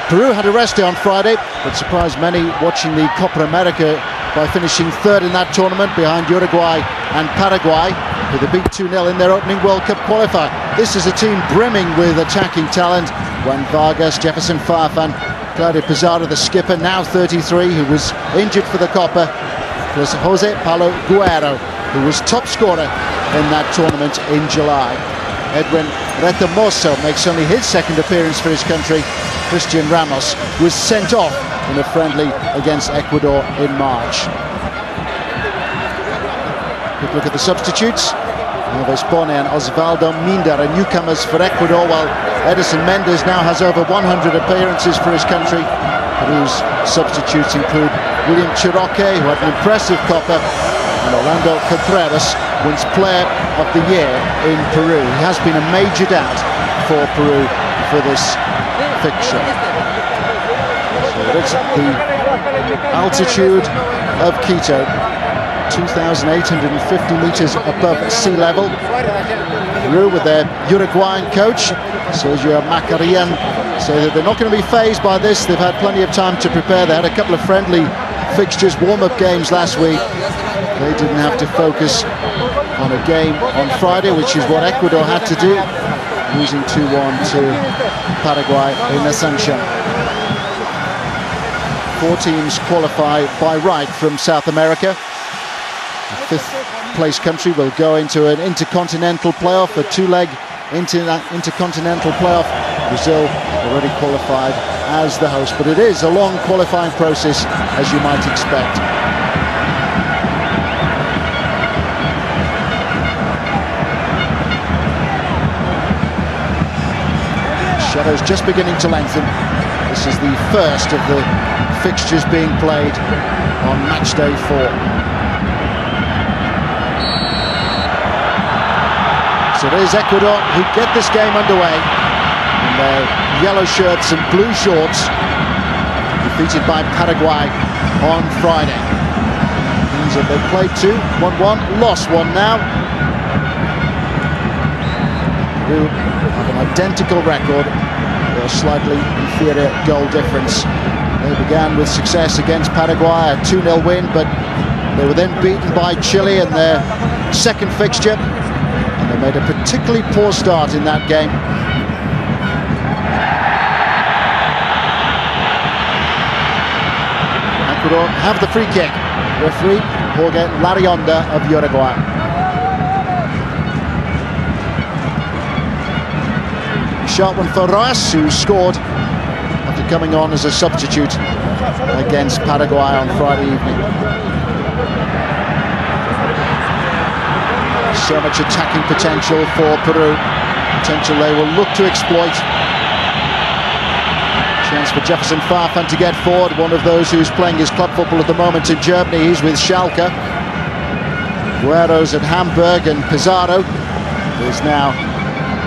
Peru had a rest day on Friday, but surprised many watching the Copa America by finishing third in that tournament behind Uruguay and Paraguay, who they beat 2-0 in their opening World Cup qualifier. This is a team brimming with attacking talent. Juan Vargas, Jefferson Farfan, Claudio Pizarro, the skipper, now 33, who was injured for the Copa, plus Jose Paulo Guerrero, who was top scorer in that tournament in July. Edwin Retamoso makes only his second appearance for his country. Christian Ramos was sent off in a friendly against Ecuador in March. Quick look at the substitutes. Alves Bone and Osvaldo Minda are newcomers for Ecuador, while Edison Mendes now has over 100 appearances for his country. Peru's substitutes include William Chiroque, who had an impressive Copa, and Orlando Contreras wins Player of the Year in Peru. He has been a major doubt for Peru for this fixture. So it's the altitude of Quito, 2,850 meters above sea level. Peru, with their Uruguayan coach Sergio Macarian, say that they're not going to be fazed by this. They've had plenty of time to prepare. They had a couple of friendly fixtures, warm-up games last week. They didn't have to focus on a game on Friday, which is what Ecuador had to do, losing 2-1 to Paraguay in Ascension. 4 teams qualify by right from South America. The 5th place country will go into an intercontinental playoff, a 2-leg intercontinental playoff. Brazil already qualified as the host, but it is a long qualifying process, as you might expect. Shadows just beginning to lengthen. This is the first of the fixtures being played on match day 4. So it is Ecuador who get this game underway in their yellow shirts and blue shorts, defeated by Paraguay on Friday. Means that they've played 2, won 1, lost 1 now. Peru have an identical record, a slightly inferior goal difference. They began with success against Paraguay, a 2-0 win, but they were then beaten by Chile in their second fixture. They made a particularly poor start in that game. Ecuador have the free kick. Referee Jorge Larionda of Uruguay. Sharp one for Roas, who scored after coming on as a substitute against Paraguay on Friday evening. So much attacking potential for Peru, potential they will look to exploit. Chance for Jefferson Farfan to get forward, one of those who's playing his club football at the moment in Germany. He's with Schalke. Guerrero's at Hamburg, and Pizarro is now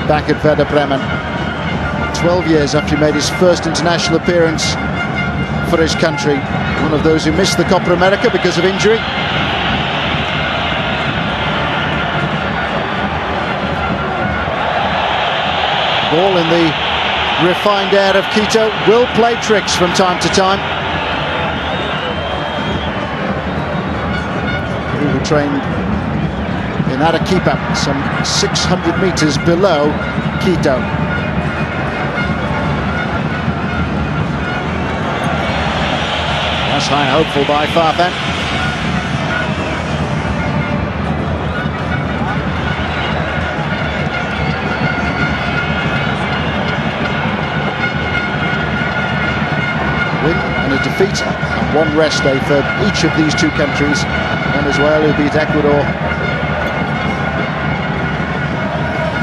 back at Werder Bremen. 12 years after he made his first international appearance for his country. One of those who missed the Copa America because of injury. Ball in the refined air of Quito will play tricks from time to time. Who trained in Arequipa, some 600 meters below Quito. That's high and hopeful by Farfan. And a defeat and 1 rest day for each of these 2 countries. Venezuela, who beat Ecuador.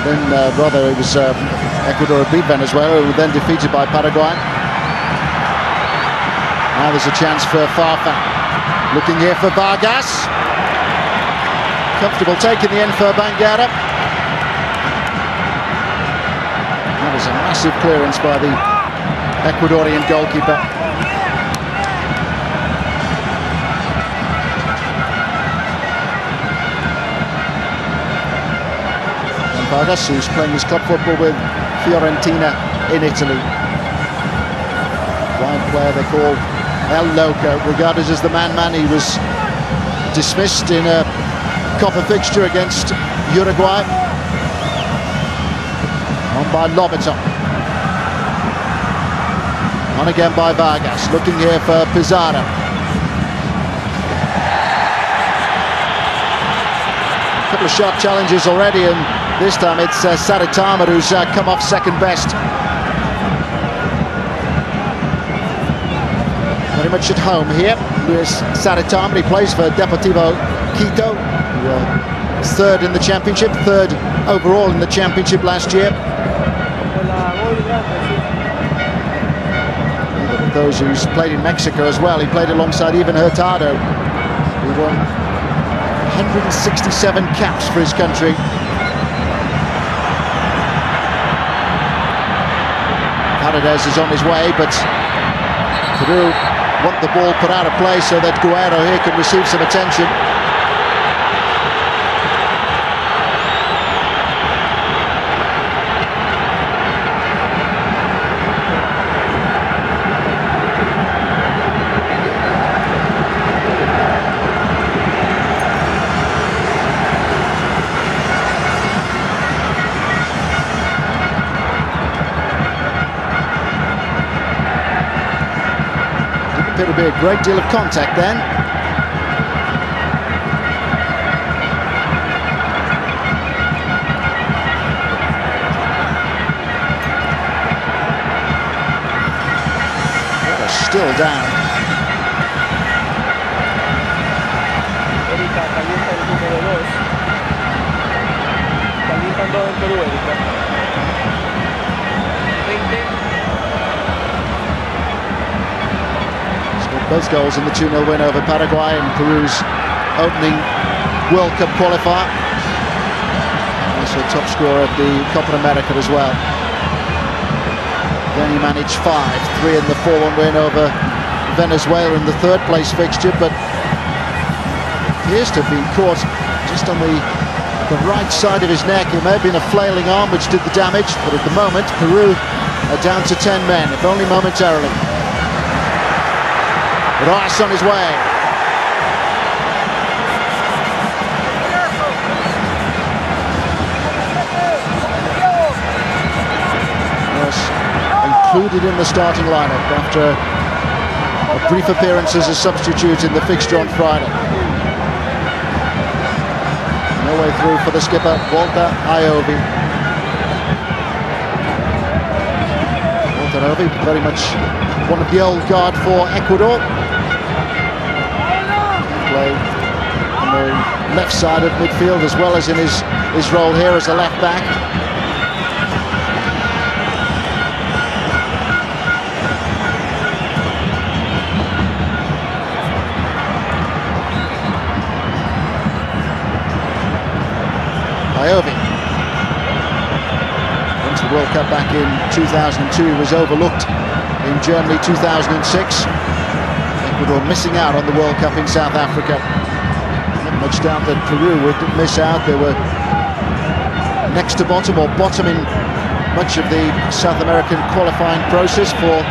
Then rather it was Ecuador who beat Venezuela, who were then defeated by Paraguay. Now there's a chance for Farfan. Looking here for Vargas. Comfortable take in the end for Banguera. That was a massive clearance by the Ecuadorian goalkeeper. Vargas, who's playing his club football with Fiorentina in Italy. player they call El Loco, regarded as the man. He was dismissed in a Copa fixture against Uruguay. On by Lobito. On again by Vargas, looking here for Pizarro. A couple of sharp challenges already, and this time it's Saritama who's come off second best. Very much at home here, Luis Saritama. He plays for Deportivo Quito, third in the championship, third overall in the championship last year. Those who's played in Mexico as well. He played alongside Ivan Hurtado, who won 167 caps for his country. Paredes is on his way, but Peru want the ball put out of play so that Guerrero here can receive some attention. Appear to be a great deal of contact then. They're still down. Erika calienta el número 2. Calientan todo en Perú, Erika. 20. Both goals in the 2-0 win over Paraguay in Peru's opening World Cup qualifier. Also top scorer of the Copa America as well. Then he managed 5-3 in the 4-1 win over Venezuela in the third place fixture, but appears to have been caught just on the right side of his neck. It may have been a flailing arm which did the damage, but at the moment Peru are down to 10 men, if only momentarily. Rice on his way. Was included in the starting lineup after a brief appearance as a substitute in the fixture on Friday. No way through for the skipper, Walter Iovi. Walter Iovi, very much one of the old guard for Ecuador. Play on the left side of midfield as well as in his role here as a left back. Iovi, went to the World Cup back in 2002, was overlooked in Germany 2006. Ecuador missing out on the World Cup in South Africa. Not much doubt that Peru would miss out. They were next to bottom or bottom in much of the South American qualifying process for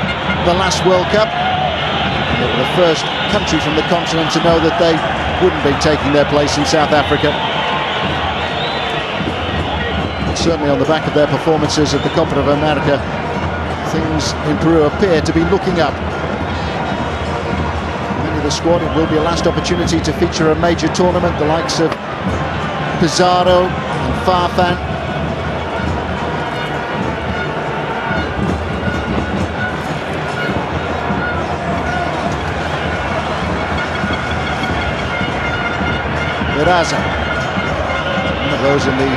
the last World Cup. They were the first country from the continent to know that they wouldn't be taking their place in South Africa. And certainly on the back of their performances at the Copa America, things in Peru appear to be looking up. The squad, it will be a last opportunity to feature a major tournament, the likes of Pizarro and Farfan. Eraza, one of those in the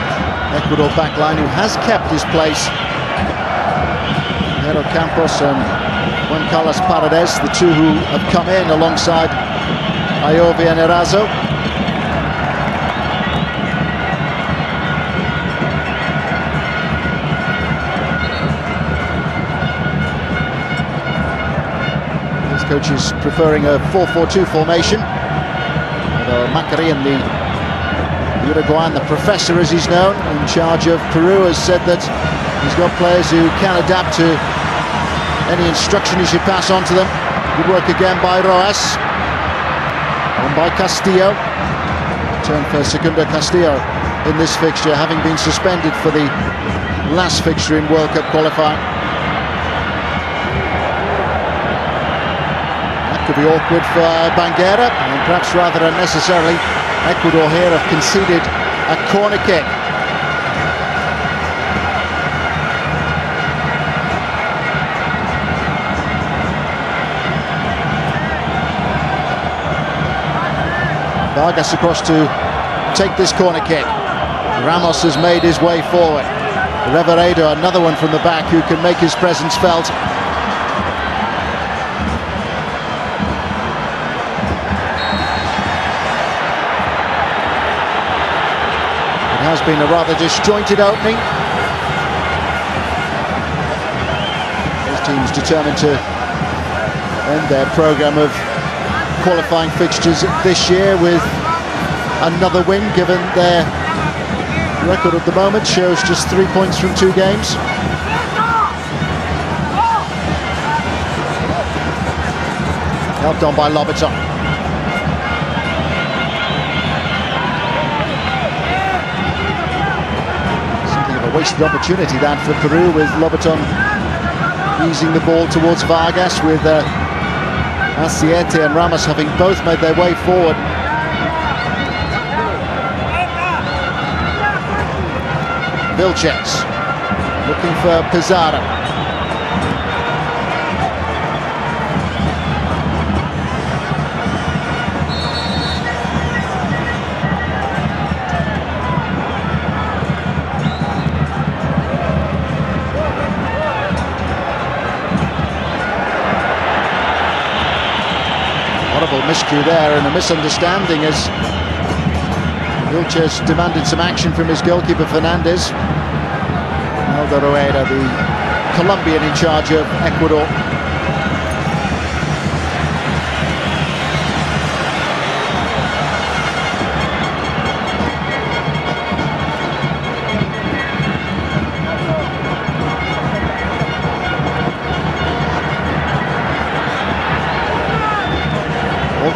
Ecuador backline who has kept his place. Pedro Campos and Juan Carlos Paredes, the two who have come in alongside Iovi and Erazo. This coach is preferring a 4-4-2 formation. Although Macarin, the Uruguayan, the professor as he's known, in charge of Peru, has said that he's got players who can adapt to any instruction he should pass on to them. Good work again by Roas. On by Castillo. Turn for Segundo Castillo in this fixture, having been suspended for the last fixture in World Cup qualifying. That could be awkward for Banguera, and perhaps rather unnecessarily. Ecuador here have conceded a corner kick. Vargas across to take this corner kick. Ramos has made his way forward. Reveredo, another one from the back who can make his presence felt. It has been a rather disjointed opening. These teams determined to end their programme of qualifying fixtures this year with another win, given their record at the moment shows just 3 points from 2 games. Helped on by Lobaton. Something of a wasted opportunity that for Peru, with Lobaton easing the ball towards Vargas, with Asiete and Ramos having both made their way forward. Vilches looking for Pizarro. Horrible miscue there and a misunderstanding as Vilches demanded some action from his goalkeeper Fernandez. Aldo Rueda, the Colombian in charge of Ecuador.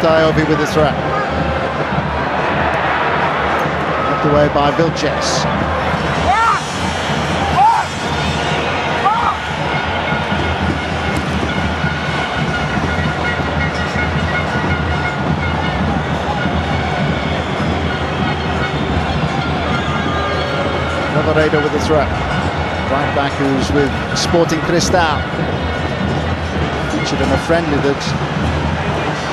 Iobi with the threat. Knocked away by Vilches. Reveredo with the threat. Right back who's with Sporting Cristal. Featured in a friendly that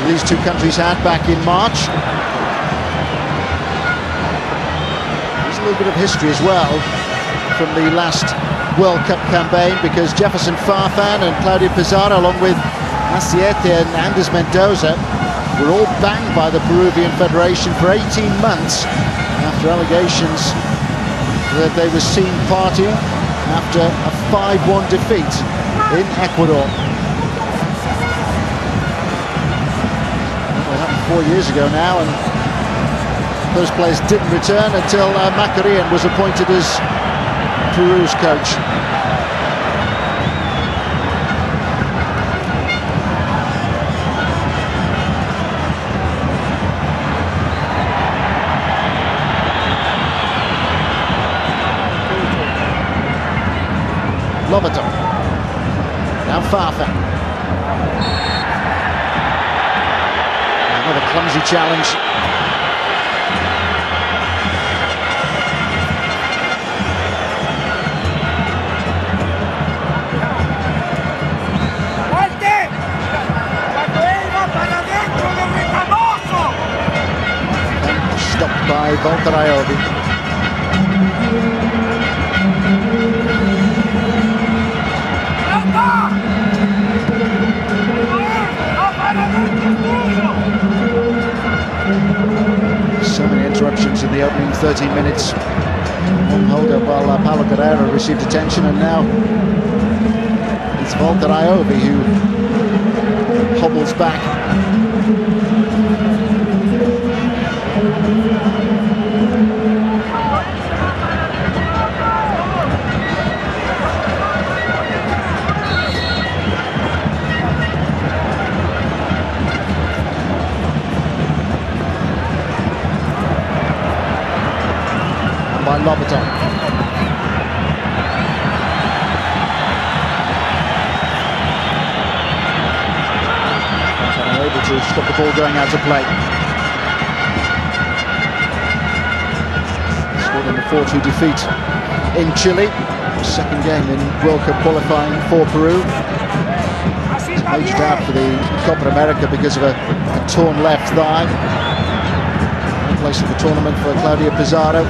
these two countries had back in March. There's a little bit of history as well from the last World Cup campaign, because Jefferson Farfan and Claudio Pizarro, along with Asiete and Andres Mendoza, were all banned by the Peruvian Federation for 18 months after allegations that they were seen partying after a 5-1 defeat in Ecuador. 4 years ago now, and those players didn't return until Macarian was appointed as Peru's coach. Lobaton. Now Farfan. Another clumsy challenge. And stopped by Voltaraiobi. So many interruptions in the opening 13 minutes. One hold up while Paulo Guerrero received attention, and now it's Voltaraiobi who hobbles back. Lobaton. Unable to stop the ball going out of play. Scored in the 4-2 defeat in Chile. Second game in World Cup qualifying for Peru. Aged out for the Copa America because of a torn left thigh. In place of the tournament for Claudio Pizarro.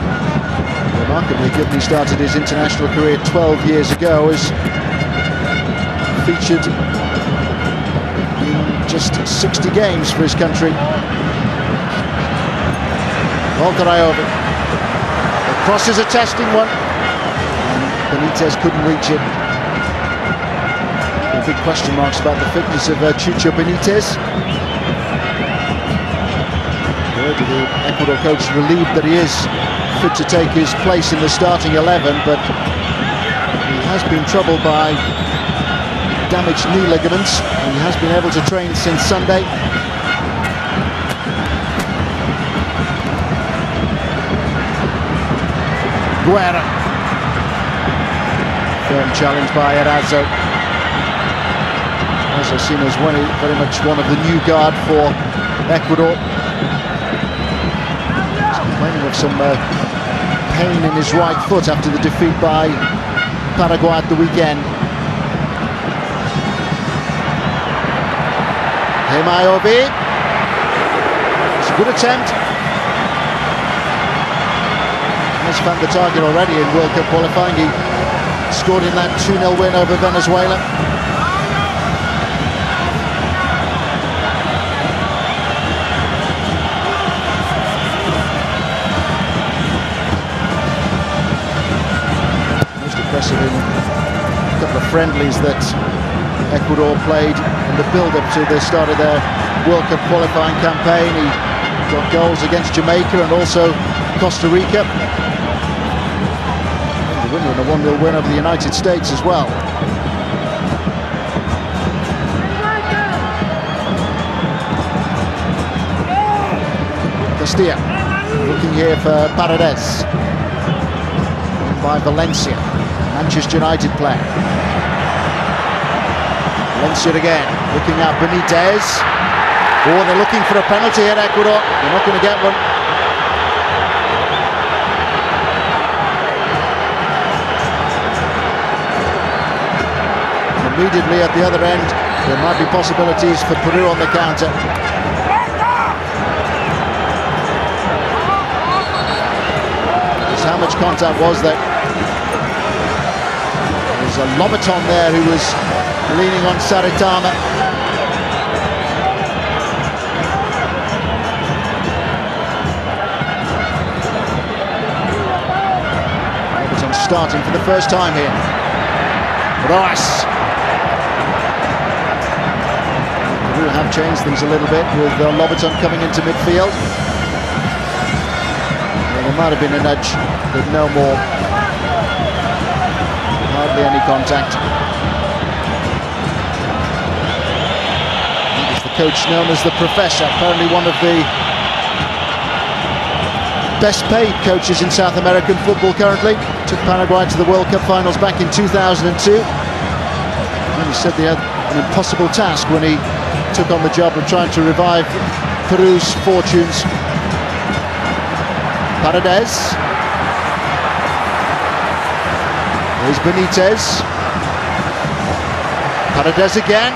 Remarkably, given he started his international career 12 years ago, is featured in just 60 games for his country. Volkarayovic. The cross is a testing one. Benitez couldn't reach it. Big question marks about the fitness of Chucho Benitez. The Ecuador coach relieved that he is fit to take his place in the starting 11, but he has been troubled by damaged knee ligaments. He has been able to train since Sunday. Guerra. Firm challenge by Erazo. Erazo seen as very much one of the new guard for Ecuador. He's complaining of some pain in his right foot after the defeat by Paraguay at the weekend. Hemayovi. It's a good attempt. Has found the target already in World Cup qualifying. He scored in that 2-0 win over Venezuela. Most impressive in a couple of friendlies that Ecuador played in the build-up to the start of their World Cup qualifying campaign. He got goals against Jamaica and also Costa Rica. Winner and a 1-0 win over the United States as well. Castilla looking here for Paredes. By Valencia, Manchester United player. Valencia again, looking at Benitez. Oh, they're looking for a penalty at Ecuador. They're not going to get one. Immediately at the other end, there might be possibilities for Peru on the counter. Just how much contact was there? There's a Lobaton there who was leaning on Saritama. Lobaton starting for the first time here. Roas. Peru have changed things a little bit with Lobaton coming into midfield. Well, there might have been a nudge, but no more. Hardly any contact. I think it's the coach known as the Professor, apparently one of the best paid coaches in South American football currently. Took Paraguay to the World Cup finals back in 2002. And he said they had an impossible task when he took on the job of trying to revive Peru's fortunes. Paredes. Here's Benitez. Paredes again.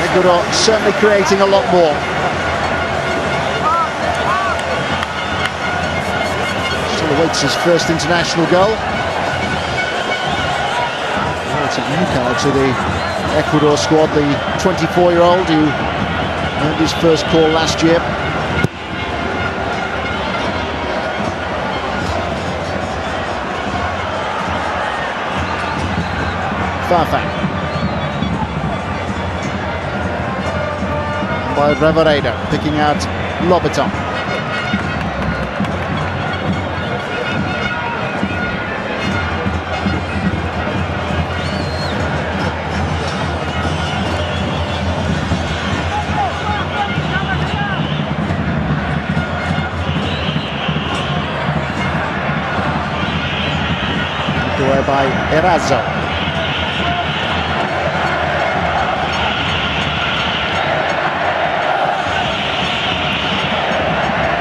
Ecuador certainly creating a lot more. Still awaits his first international goal. It's a newcomer to the Ecuador squad, the 24-year-old who earned his first call last year. Fafa. By Reveredo, picking out Lobaton. by Erazo.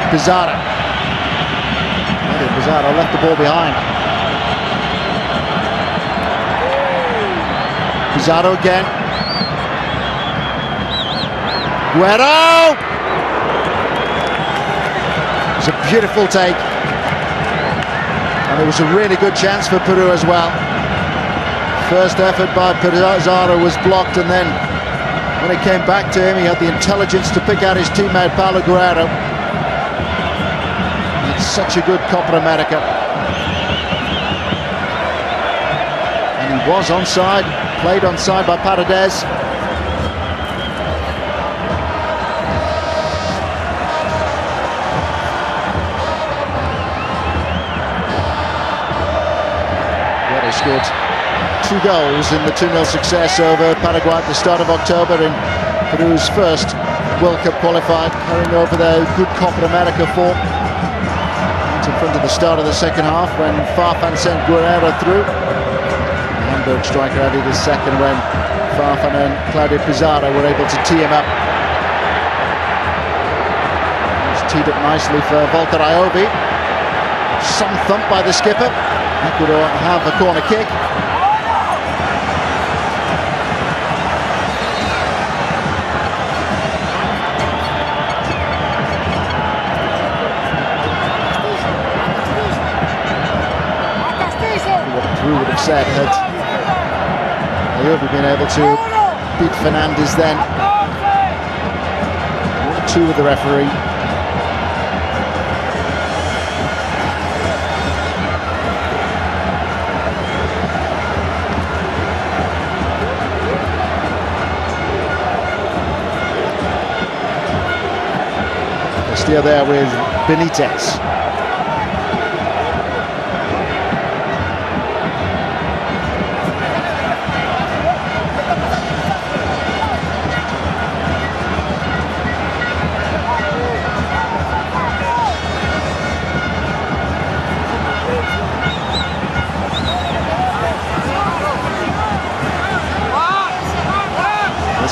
Pizarro. Pizarro left the ball behind. Pizarro again. Guerrero! It's a beautiful take. And it was a really good chance for Peru as well. First effort by Pizarro was blocked, and then when it came back to him, he had the intelligence to pick out his teammate Paulo Guerrero. It's such a good Copa America. And he was onside, played onside by Paredes. They scored 2 goals in the 2-0 success over Paraguay at the start of October in Peru's first World Cup qualifier, carrying over their good Copa America form. In front of the start of the second half when Farfan sent Guerrero through. The Hamburg striker added his second when Farfan and Claudio Pizarro were able to tee him up. He's teed up nicely for Walter Aiobi. Some thump by the skipper. Ecuador have a corner kick. Peru would have said had Aiobi been able to beat Fernandez then. 1-2 with the referee. Castillo there with Benitez.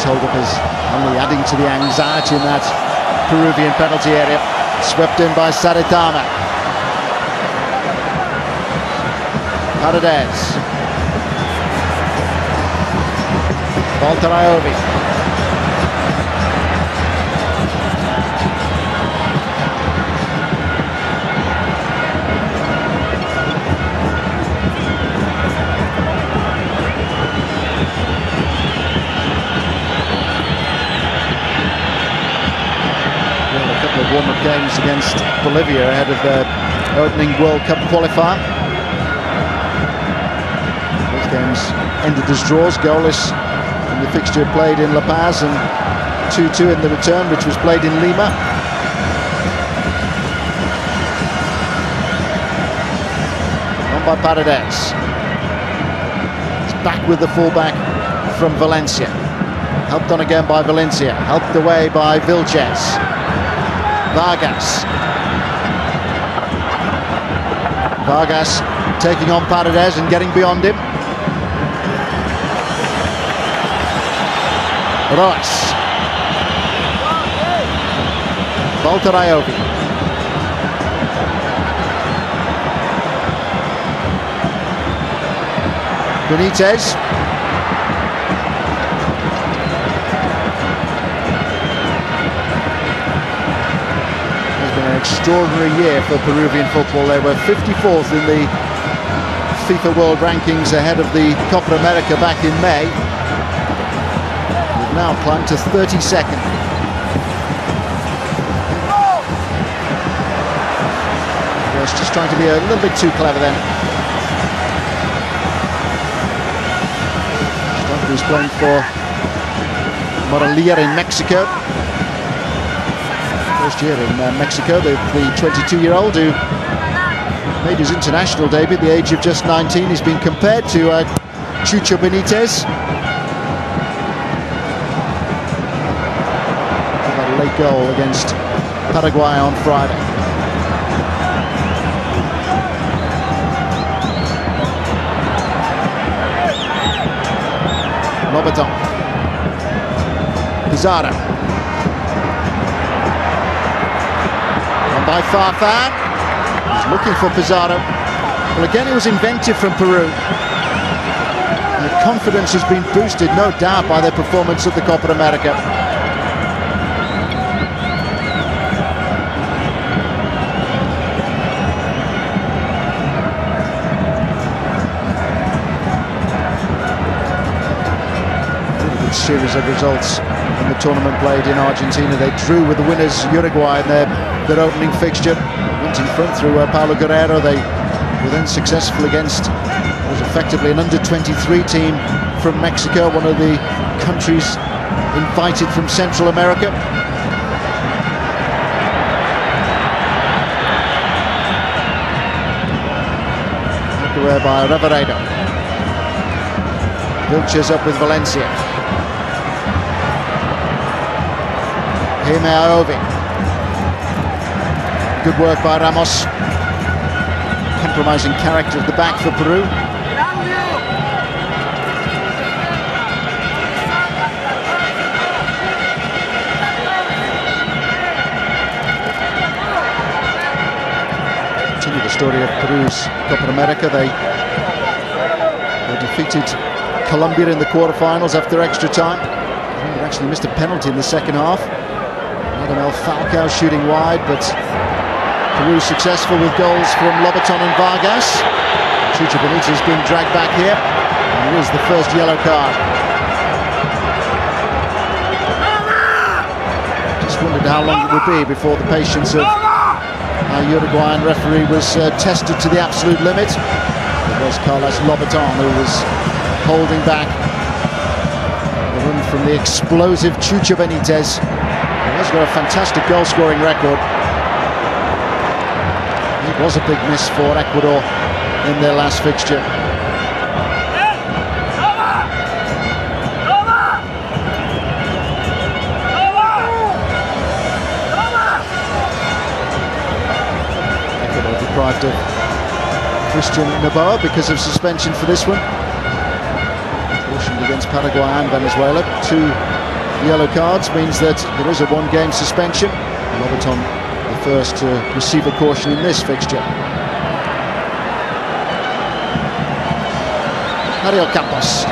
Hold-up is only adding to the anxiety in that Peruvian penalty area. Swept in by Saritama. Paredes. Walter Aiobi. Warm-up games against Bolivia ahead of their opening World Cup qualifier. Both games ended as draws, goalless in the fixture played in La Paz and 2-2 in the return, which was played in Lima. On by Paredes. It's back with the fullback from Valencia. Helped on again by Valencia. Helped away by Vilches. Vargas taking on Paredes and getting beyond him. Roas. Walter Aiobi. Benitez. Extraordinary year for Peruvian football. They were 54th in the FIFA World Rankings ahead of the Copa America back in May. They've now climbed to 32nd. Just trying to be a little bit too clever then. Striker who's playing for Morelia in Mexico. First year in Mexico, the 22-year-old who made his international debut at the age of just 19. He's been compared to Chucho Benitez. That late goal against Paraguay on Friday. Lobaton. Pizarro. On by Farfan. He's looking for Pizarro. Well, again, he was inventive from Peru. And the confidence has been boosted, no doubt, by their performance at the Copa America. Series of results in the tournament played in Argentina. They drew with the winners Uruguay in their opening fixture. Went in front through Paulo Guerrero. They were then successful against what was effectively an under-23 team from Mexico, one of the countries invited from Central America. Knocked away by Reveredo. Vilches up with Valencia. Jaime Aovi. Good work by Ramos. Compromising character at the back for Peru. Continue the story of Peru's Copa America. They defeated Colombia in the quarterfinals after extra time. They actually missed a penalty in the second half. Radamel Falcao shooting wide, but Peru successful with goals from Lobaton and Vargas. Chucho Benitez being dragged back here, and it is the first yellow card. Just wondered how long it would be before the patience of our Uruguayan referee was tested to the absolute limit. It was Carlos Lobaton who was holding back the run from the explosive Chucho Benitez. He's got a fantastic goal-scoring record. It was a big miss for Ecuador in their last fixture. Ecuador deprived of Christian Noboa because of suspension for this one. Cautioned against Paraguay and Venezuela. 2 yellow cards means that there is a 1-game suspension. Lobaton the first to receive a caution in this fixture. Mario Campos.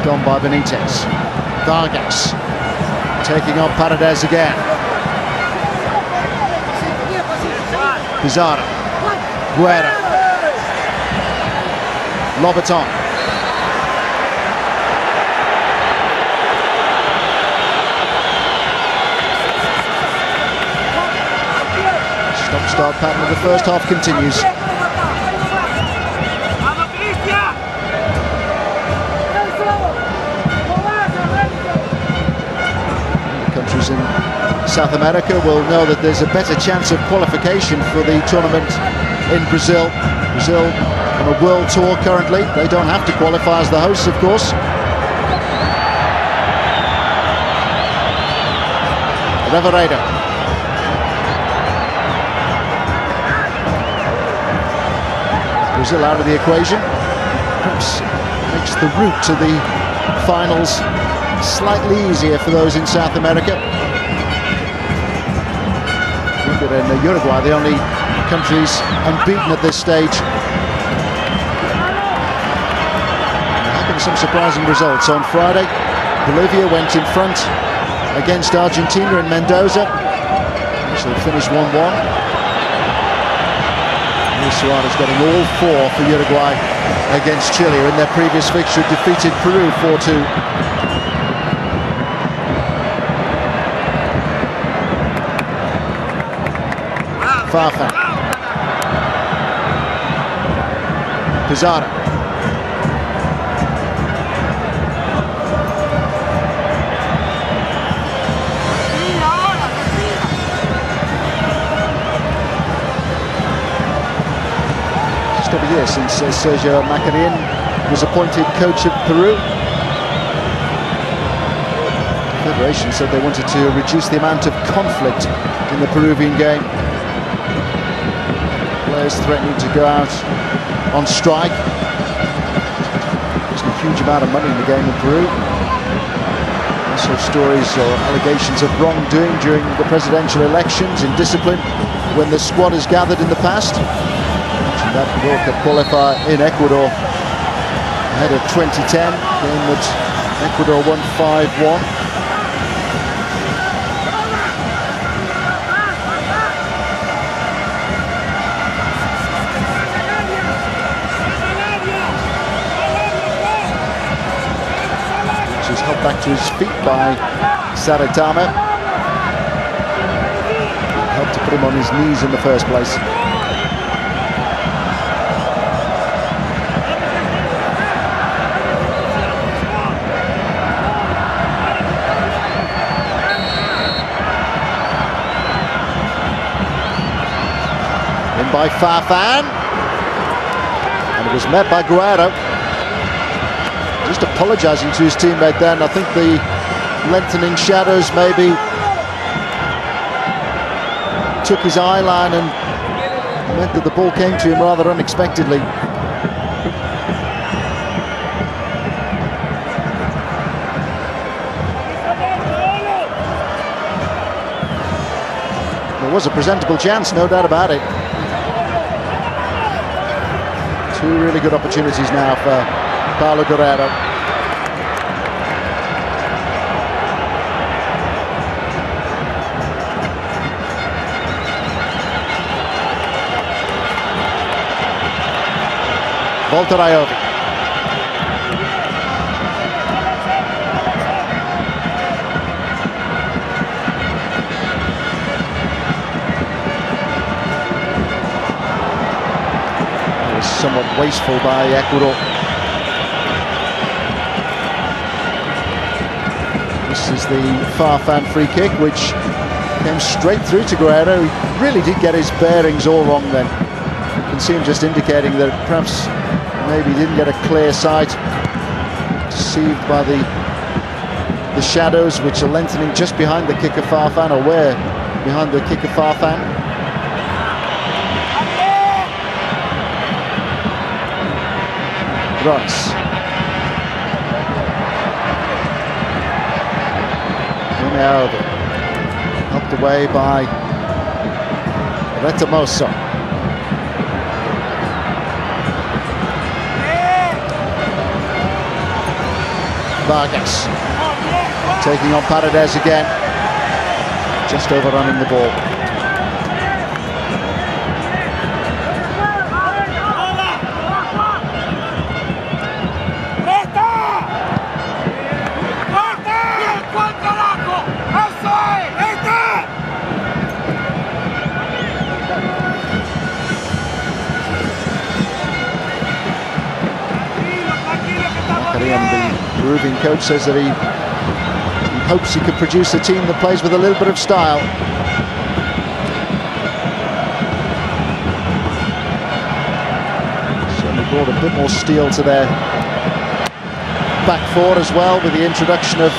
Gone by Benitez. Vargas taking on Paredes again. Pizarro. Guerra. Lobaton. Stop-start pattern of the first half continues. The countries in South America will know that there's a better chance of qualification for the tournament in Brazil. Brazil on a world tour currently. They don't have to qualify as the hosts, of course. Reveredo. Brazil out of the equation. Perhaps makes the route to the finals slightly easier for those in South America. And Uruguay, the only countries unbeaten at this stage. There have been some surprising results. On Friday, Bolivia went in front against Argentina in Mendoza. Actually finished 1-1. Luis Suarez getting all 4 for Uruguay against Chile, who in their previous fixture defeated Peru 4-2. Farfan. Pizarro. Just over a year since Sergio Macarin was appointed coach of Peru. The Federation said they wanted to reduce the amount of conflict in the Peruvian game. Players threatening to go out on strike. There's a huge amount of money in the game in Peru. Also stories or allegations of wrongdoing during the presidential elections, indiscipline when the squad has gathered in the past. Mentioned that World Cup qualifier in Ecuador ahead of 2010, game that Ecuador won 5-1. Helped back to his feet by Saritama. Helped to put him on his knees in the first place. In by Farfan. And it was met by Guerrero. Just apologising to his teammate there, and I think the lengthening shadows maybe took his eye line and meant that the ball came to him rather unexpectedly. There was a presentable chance, no doubt about it. Two really good opportunities now for Paulo Guerrero. Volteraiovi. It was somewhat wasteful by Ecuador. This is the Farfan free kick, which came straight through to Guerrero. He really did get his bearings all wrong then. You can see him just indicating that perhaps maybe he didn't get a clear sight. Deceived by the shadows, which are lengthening just behind the kick of Farfan, or where behind the kick of Farfan. Rots. Helped away by Retamoso. Vargas taking on Paredes again, just overrunning the ball. The Peruvian coach says that he hopes he could produce a team that plays with a little bit of style. Certainly brought a bit more steel to their back four as well, with the introduction of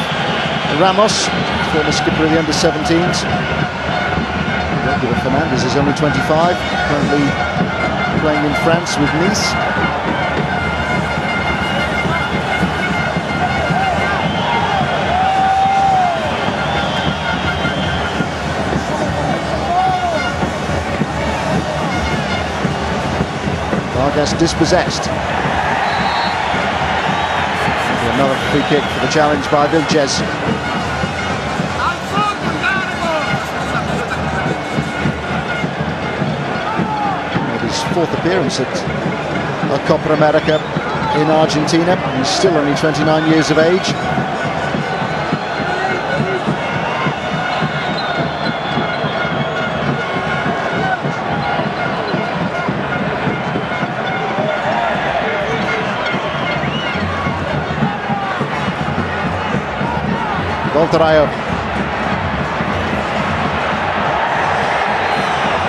Ramos, former skipper of the under-17s. Fernandez is only 25, currently playing in France with Nice. Vargas dispossessed. Another free kick for the challenge by Vilches. His fourth appearance at Copa America in Argentina. He's still only 29 years of age. Volteraiovi.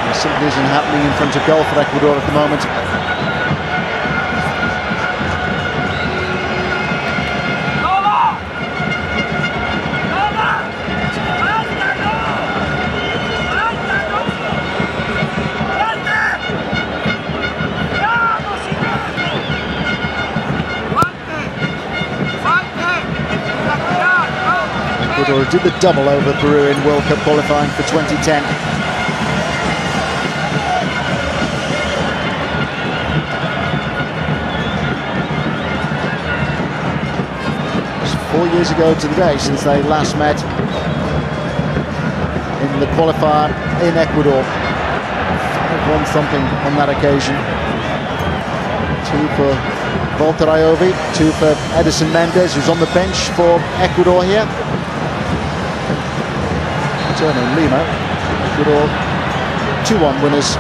There simply isn't happening in front of goal for Ecuador at the moment. Ecuador did the double over Peru in World Cup qualifying for 2010. It was 4 years ago to the day since they last met in the qualifier in Ecuador. 5-1 thumping on that occasion. 2 for Volteraiovi, 2 for Edison Mendes, who's on the bench for Ecuador here. Turner and Lima, Ecuador 2-1 winners.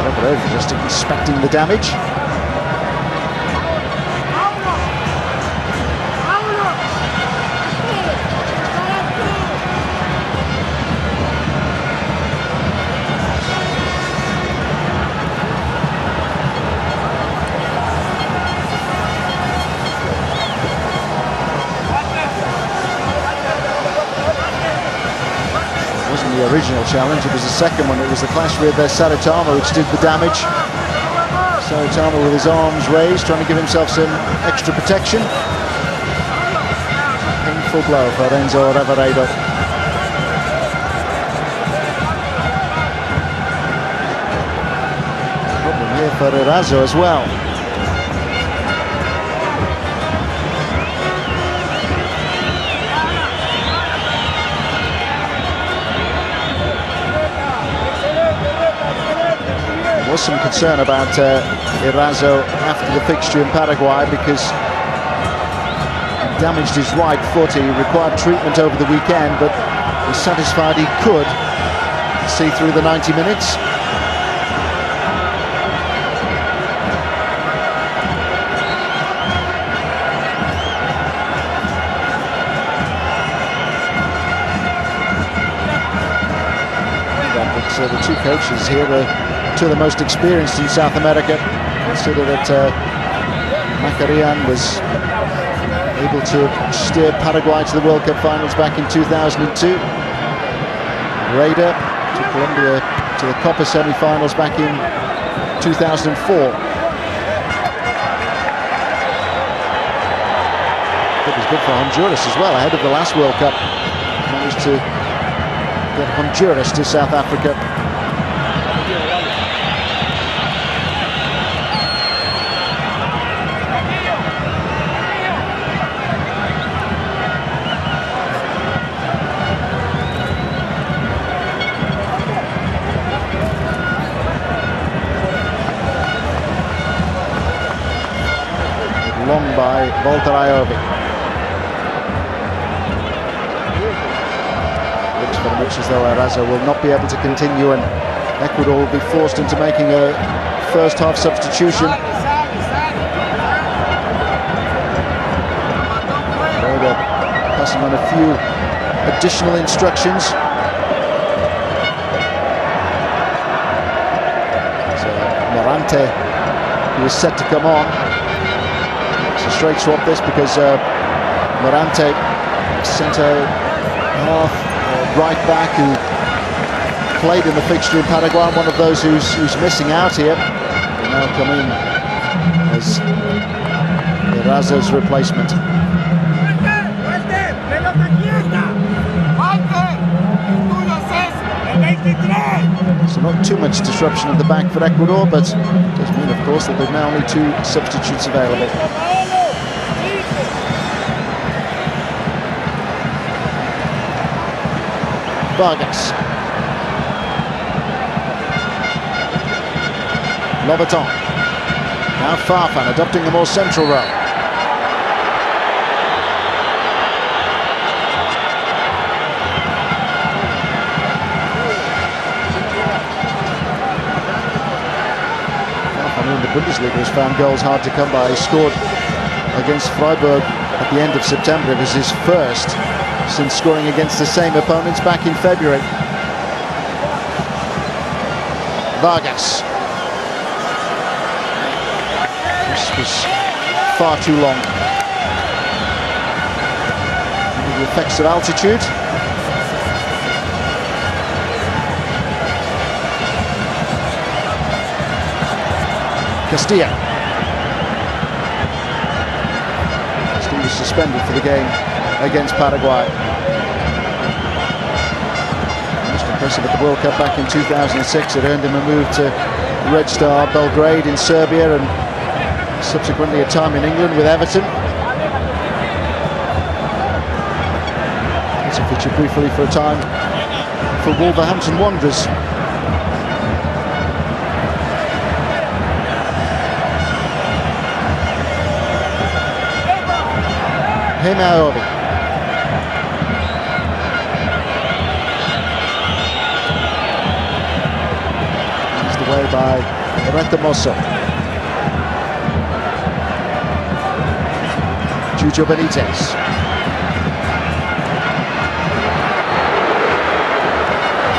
Volteraiovi just inspecting the damage. The original challenge, it was the second one. It was the clash with Saritama which did the damage. Saritama with his arms raised, trying to give himself some extra protection. Painful blow for Renzo Reveredo. Problem here for Erazo as well. There was some concern about Erazo after the fixture in Paraguay because he damaged his right foot. He required treatment over the weekend, but was satisfied he could see through the 90 minutes. But the two coaches here are two of the most experienced in South America. Consider that Macarian was able to steer Paraguay to the World Cup finals back in 2002. Raider took Colombia to the Copa semi-finals back in 2004. It was good for Honduras as well, ahead of the last World Cup. Managed to get Honduras to South Africa. Long by Volteraiovi. Looks very much as though Erazo will not be able to continue and Ecuador will be forced into making a first half substitution. Raider passing on a few additional instructions. So Morante, who is set to come on. A straight swap this because Morante, centre half, right back, who played in the fixture in Paraguay, one of those who's missing out here, will now come in as Erazo's replacement. So not too much disruption at the back for Ecuador, but it does mean, of course, that they've now only 2 substitutes available. Vargas. Lobaton. Now Farfan adopting the more central role. Farfan in the Bundesliga has found goals hard to come by. He scored against Freiburg at the end of September. It was his first since scoring against the same opponents back in February. Vargas. This was far too long. The effects of altitude. Castilla. was suspended for the game against Paraguay. Most impressive at the World Cup back in 2006. It earned him a move to Red Star Belgrade in Serbia and subsequently a time in England with Everton. Also featured briefly for a time for Wolverhampton Wanderers. Himaobi. Eased away by Retamoso. Chucho Benitez.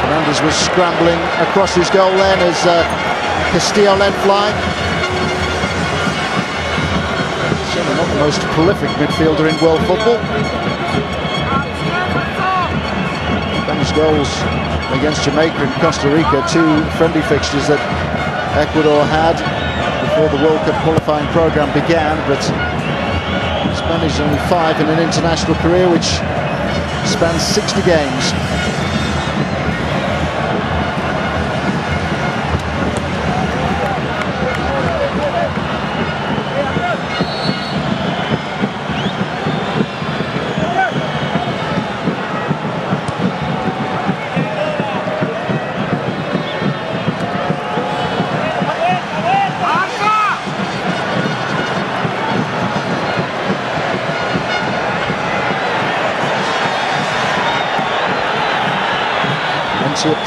Fernandes was scrambling across his goal then as Castillo let fly. Certainly not the most prolific midfielder in world football. Spanish goals against Jamaica and Costa Rica, two friendly fixtures that Ecuador had before the World Cup qualifying programme began, but Spanish only 5 in an international career which spans 60 games.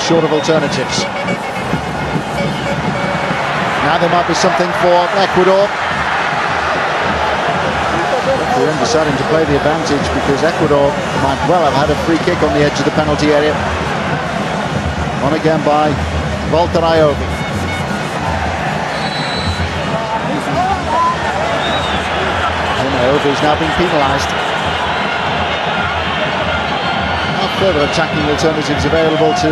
Short of alternatives. Now there might be something for Ecuador. They're then deciding to play the advantage because Ecuador might well have had a free kick on the edge of the penalty area. On again by Walter Ayobi. And Ayobi is now being penalised. Further attacking alternatives available to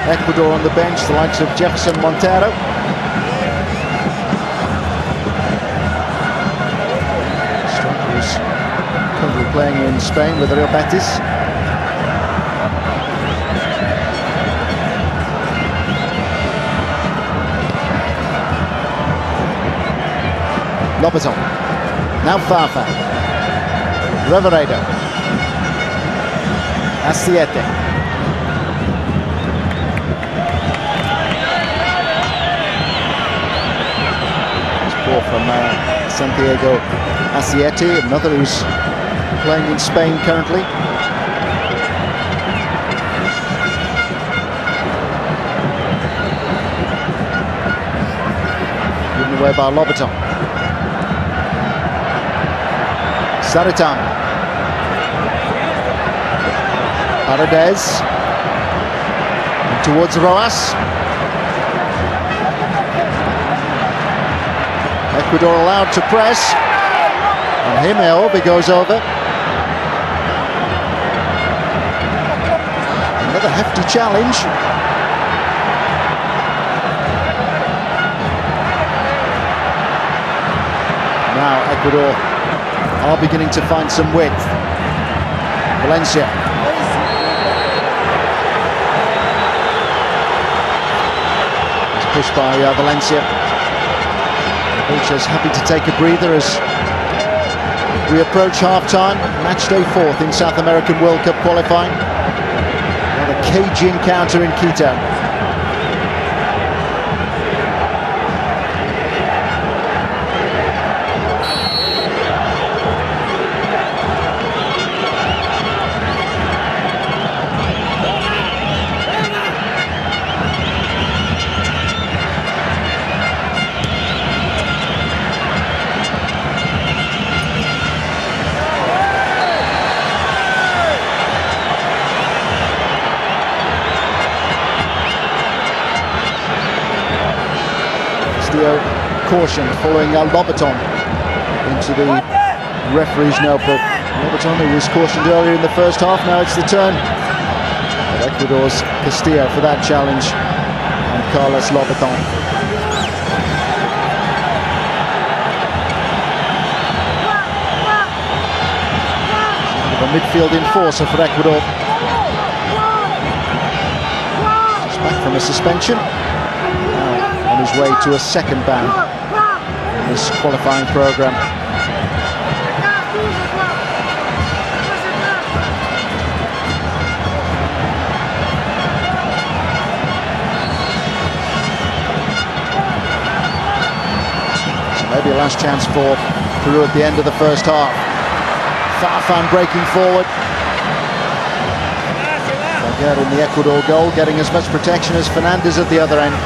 Ecuador on the bench, the likes of Jefferson Montero. Striker is currently playing in Spain with Real Betis. Lobaton. Now Fafa. Reveredo. Asiete. Ball from Santiago Asiete, another who's playing in Spain currently. Given away by Lobaton. Saritan. Paredes towards Roas. Ecuador allowed to press, and Himaobi goes over. Another hefty challenge. Now Ecuador are beginning to find some width. Valencia. Pushed by Valencia. Coach happy to take a breather as we approach half-time. Match day 4th in South American World Cup qualifying. What a cagey encounter in Quito. Caution following Lobaton into the referee's notebook. Lobaton, who was cautioned earlier in the first half, now it's the turn of Ecuador's Castillo for that challenge, and Carlos Lobaton. of a midfield enforcer for Ecuador. Just back from a suspension. Now on his way to a second ban in this qualifying programme. Maybe a last chance for Peru at the end of the first half. Farfan breaking forward. Again in the Ecuador goal, getting as much protection as Fernandez at the other end.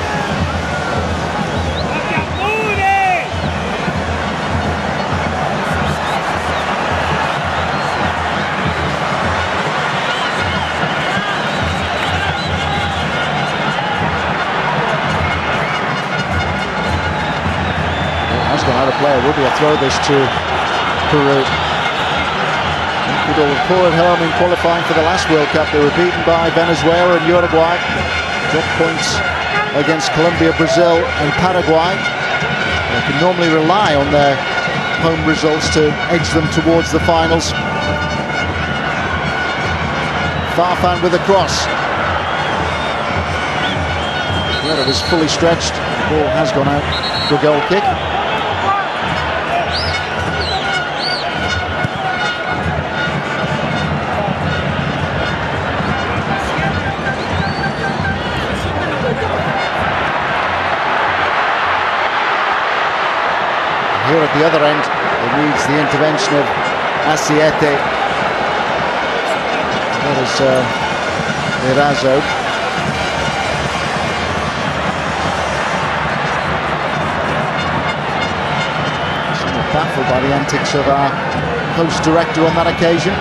How to play. Would we throw this to Peru? Ecuador were poor at home in qualifying for the last World Cup. They were beaten by Venezuela and Uruguay. Dropped points against Colombia, Brazil and Paraguay. They can normally rely on their home results to edge them towards the finals. Farfan with a cross. It was fully stretched. The ball has gone out for a goal kick. Here at the other end, it needs the intervention of Asiete. That is Erazo. Somewhat baffled by the antics of our host director on that occasion.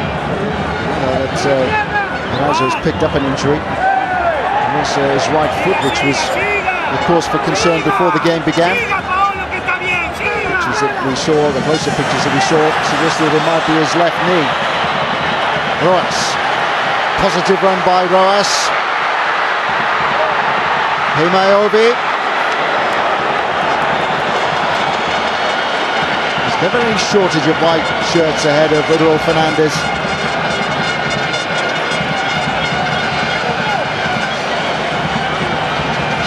Erazo has picked up an injury. And also his right foot, which was the cause for concern before the game began. That we saw, the closer pictures that we saw, suggested it might be his left knee. Roas, positive run by Roas. Himayobi. There's never any shortage of white shirts ahead of Raúl Fernandez.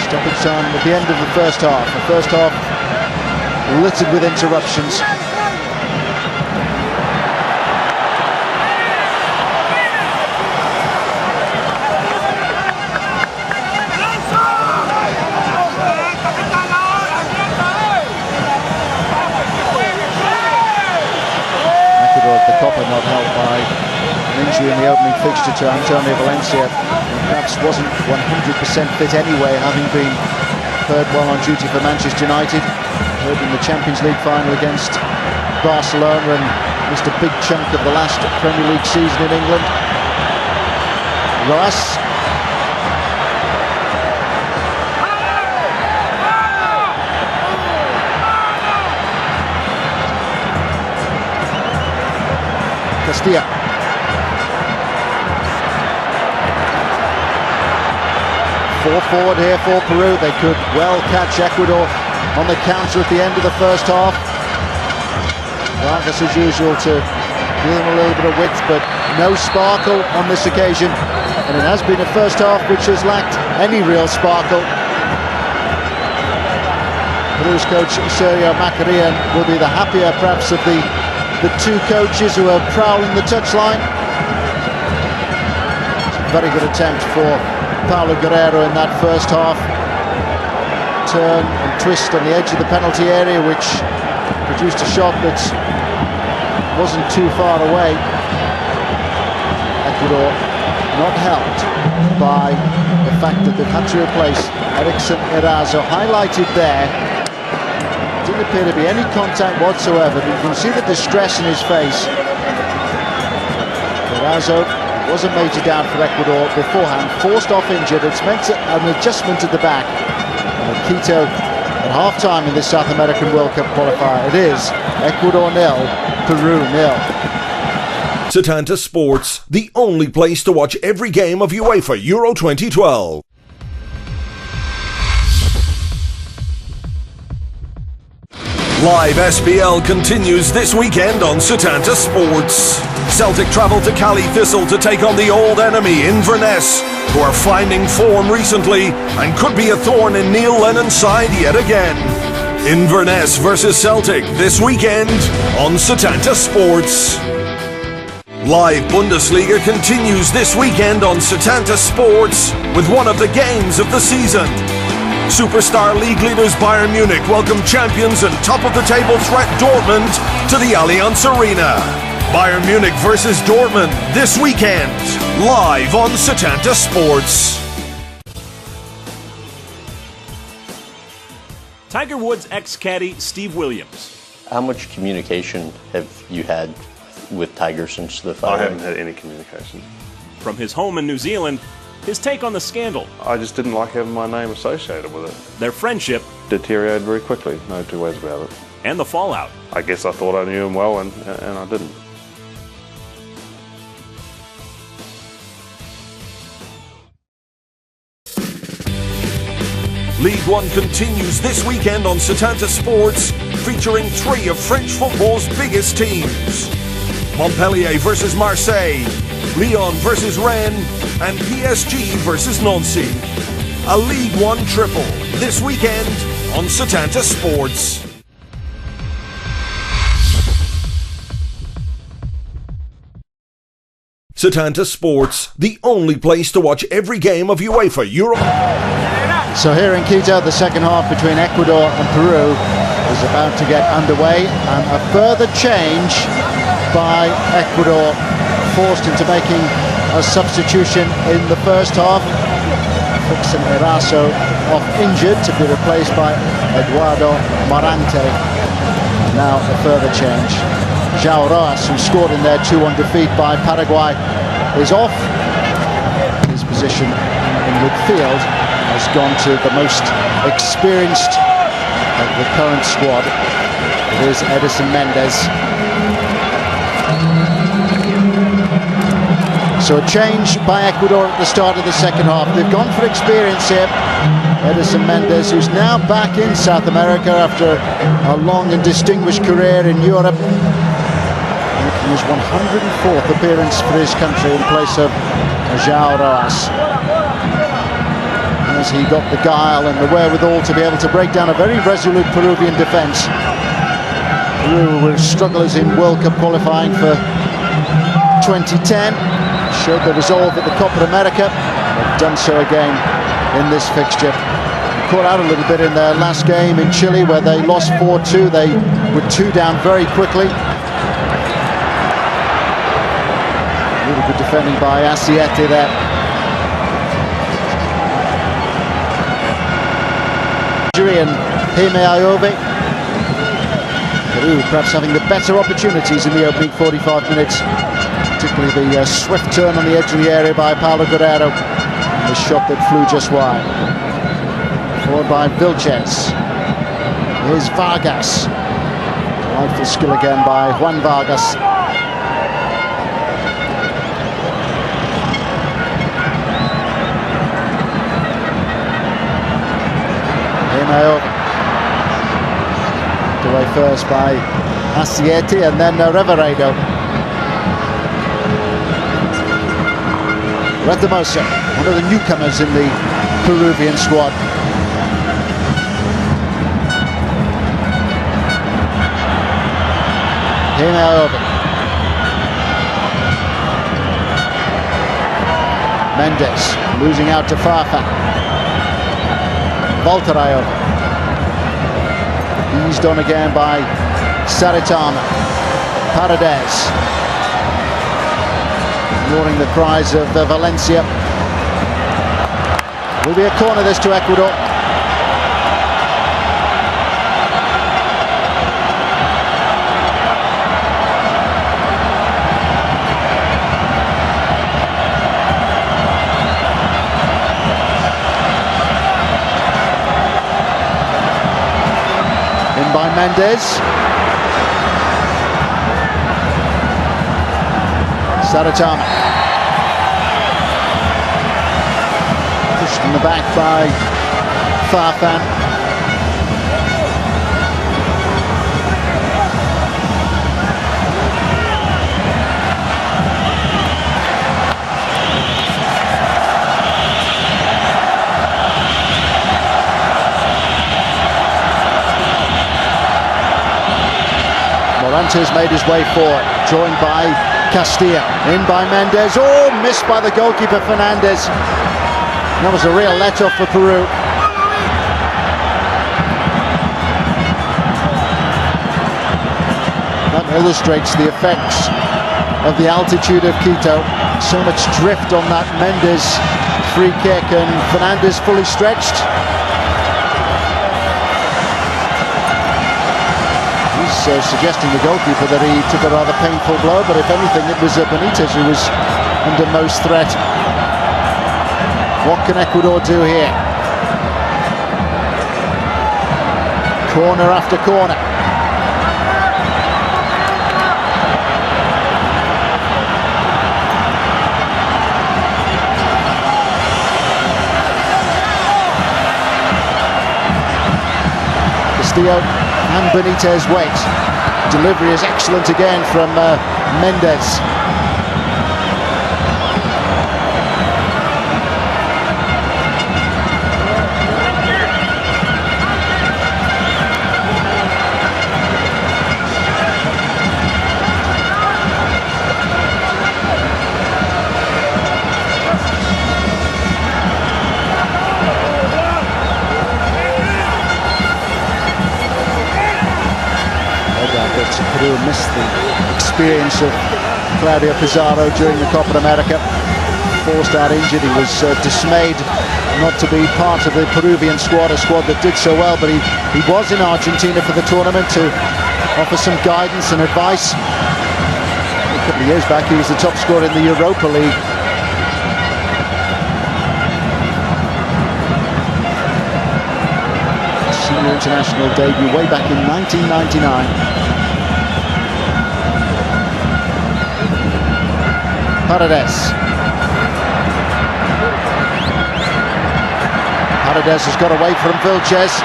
Stoppage time at the end of the first half. The first half littered with interruptions. Ecuador at the copper, not helped by an injury in the opening fixture to Antonio Valencia. Perhaps wasn't 100% fit anyway, having been third while on duty for Manchester United. Heard in the Champions League final against Barcelona and missed a big chunk of the last Premier League season in England. Roas. Castilla. Four forward here for Peru. They could well catch Ecuador on the counter at the end of the first half. Vargas as usual to give them a little bit of width, but no sparkle on this occasion. And it has been a first half which has lacked any real sparkle. Peru's coach Sergio Macarian will be the happier perhaps of the two coaches who are prowling the touchline. Very good attempt for Paulo Guerrero in that first half. Turn and twist on the edge of the penalty area, which produced a shot that wasn't too far away. Ecuador not helped by the fact that they've had to replace Erickson Erazo, highlighted there. Didn't appear to be any contact whatsoever, but you can see the distress in his face. Erazo was a major down for Ecuador beforehand, forced off injured. It's meant an adjustment at the back. And Quito at half-time in this South American World Cup qualifier. It is Ecuador 0, Peru 0. Setanta Sports, the only place to watch every game of UEFA Euro 2012. Live SPL continues this weekend on Setanta Sports. Celtic travel to Cali Thistle to take on the old enemy Inverness, who are finding form recently and could be a thorn in Neil Lennon's side yet again. Inverness versus Celtic this weekend on Setanta Sports. Live Bundesliga continues this weekend on Setanta Sports with one of the games of the season. Superstar league leaders Bayern Munich welcome champions and top-of-the-table threat Dortmund to the Allianz Arena. Bayern Munich versus Dortmund this weekend, live on Setanta Sports. Tiger Woods ex-caddy Steve Williams. How much communication have you had with Tiger since the I fight? haven't had any communication. From his home in New Zealand, his take on the scandal. I just didn't like having my name associated with it. Their friendship. Deteriorated very quickly, no two ways about it. And the fallout. I guess I thought I knew him well and I didn't. League One continues this weekend on Setanta Sports, featuring three of French football's biggest teams. Montpellier versus Marseille, Lyon versus Rennes, and PSG versus Nancy. A League One triple this weekend on Setanta Sports. Setanta Sports, the only place to watch every game of UEFA Euro. So here in Quito, the second half between Ecuador and Peru is about to get underway, and a further change by Ecuador, forced into making a substitution in the first half. Fixing Eraso off injured to be replaced by Eduardo Morante. Now a further change. João Rojas, who scored in their 2-1 defeat by Paraguay, is off. His position in midfield has gone to the most experienced of the current squad. It is Edison Mendes. So a change by Ecuador at the start of the second half. They've gone for experience here. Edison Mendes, who's now back in South America after a long and distinguished career in Europe, making his 104th appearance for his country in place of João Rojas. As he got the guile and the wherewithal to be able to break down a very resolute Peruvian defence. Peru will struggle as in World Cup qualifying for 2010. Showed the resolve at the Copa America. They've done so again in this fixture. Caught out a little bit in their last game in Chile where they lost 4-2. They were 2 down very quickly. Really good defending by Asiete there. And Jaime Ayobe. Peru perhaps having the better opportunities in the opening 45 minutes, particularly the swift turn on the edge of the area by Paulo Guerrero, and the shot that flew just wide. Followed by Vilches. Here's Vargas. Delightful skill again by Juan Vargas. Away first by Asiete and then Reveredo. Retamosa, one of the newcomers in the Peruvian squad. Ayobe. Mendes losing out to Fafa. Volterayo. Eased on again by Saritama. Paredes. Ignoring the cries of Valencia. Will be a corner this to Ecuador. By Mendes. Saritama. Pushed in the back by Farfan. Montes made his way forward, joined by Castillo, in by Mendes. Oh, missed by the goalkeeper Fernandez. That was a real let-off for Peru. That illustrates the effects of the altitude of Quito. So much drift on that Mendes free kick, and Fernandez fully stretched. Suggesting the goalkeeper that he took a rather painful blow, but if anything it was Benitez who was under most threat. What can Ecuador do here? Corner after corner. Castillo and Benitez wait. Delivery is excellent again from Mendes. Peru missed the experience of Claudio Pizarro during the Copa America. Forced out injured, he was dismayed not to be part of the Peruvian squad, a squad that did so well, but he was in Argentina for the tournament to offer some guidance and advice. A couple of years back he was the top scorer in the Europa League. Senior international debut way back in 1999. Paredes has got away from Vilches.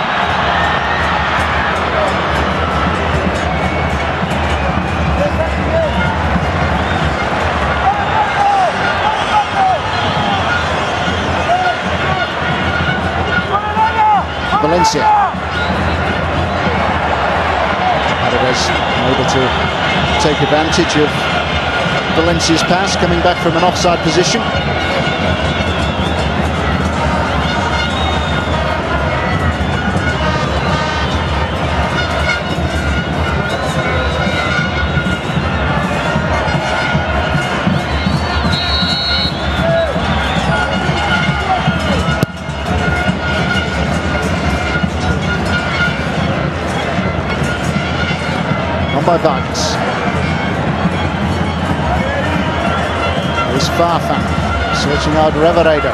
Valencia. Paredes able to take advantage of Valencia's pass, coming back from an offside position. On by Vargas. Is Farfan searching out Reveredo.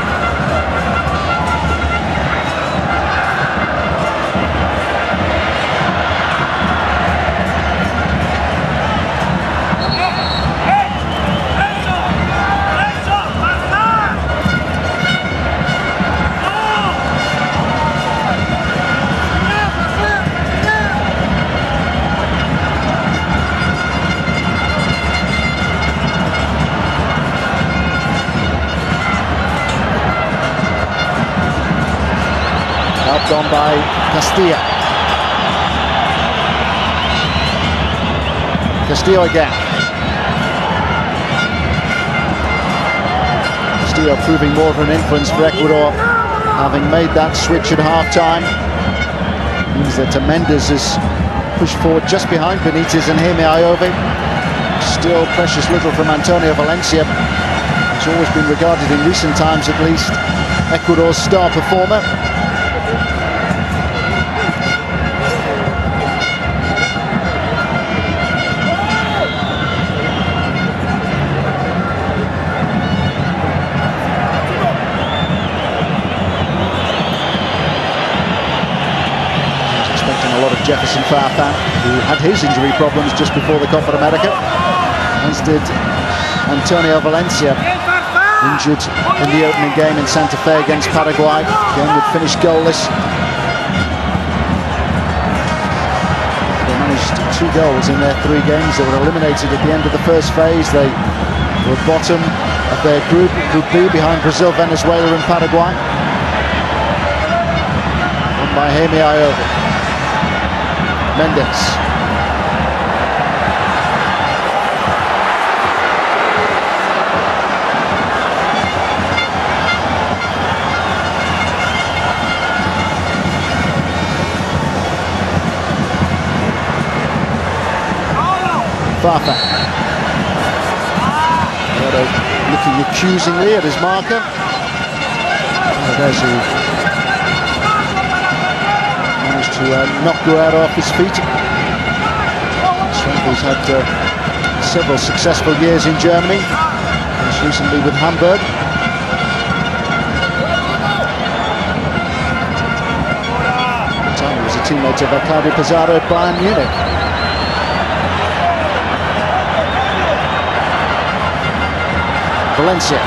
On by Castillo. Castillo again. Castillo proving more of an influence for Ecuador, having made that switch at half-time. Means that Mendes is pushed forward just behind Benitez and Jaime Iove. Still precious little from Antonio Valencia. He's always been regarded, in recent times at least, Ecuador's star performer. Jefferson Farfan, who had his injury problems just before the Copa America, as did Antonio Valencia, injured in the opening game in Santa Fe against Paraguay. Game would finish goalless. They managed 2 goals in their 3 games. They were eliminated at the end of the first phase. They were bottom of their group, Group B, behind Brazil, Venezuela and Paraguay. And by Jaime Iove. Mendes. Fafa. Looking accusingly at his marker. There's who managed to knock Guerrero off his feet. He's had several successful years in Germany, most recently with Hamburg. At the time he was a teammate of Claudio Pizarro at Bayern Munich. Valencia.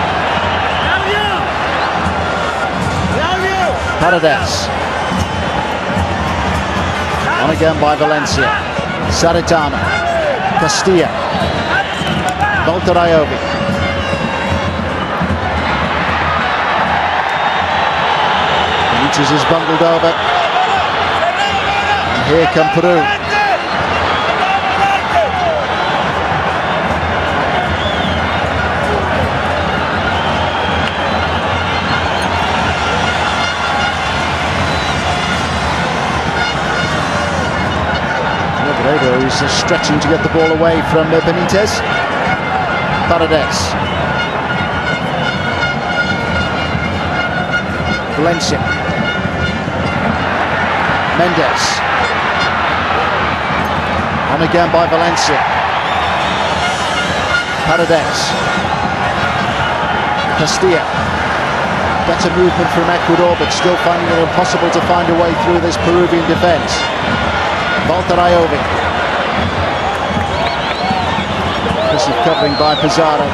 Paredes. On again by Valencia. Saritano. Castilla. Volteraiovi. Benitez is bundled over. And here come Peru. He's stretching to get the ball away from Benitez. Paredes. Valencia. Mendes. On again by Valencia. Paredes. Castilla. Better movement from Ecuador, but still finding it impossible to find a way through this Peruvian defence. Volteraiovi. Impressive covering by Pizarro.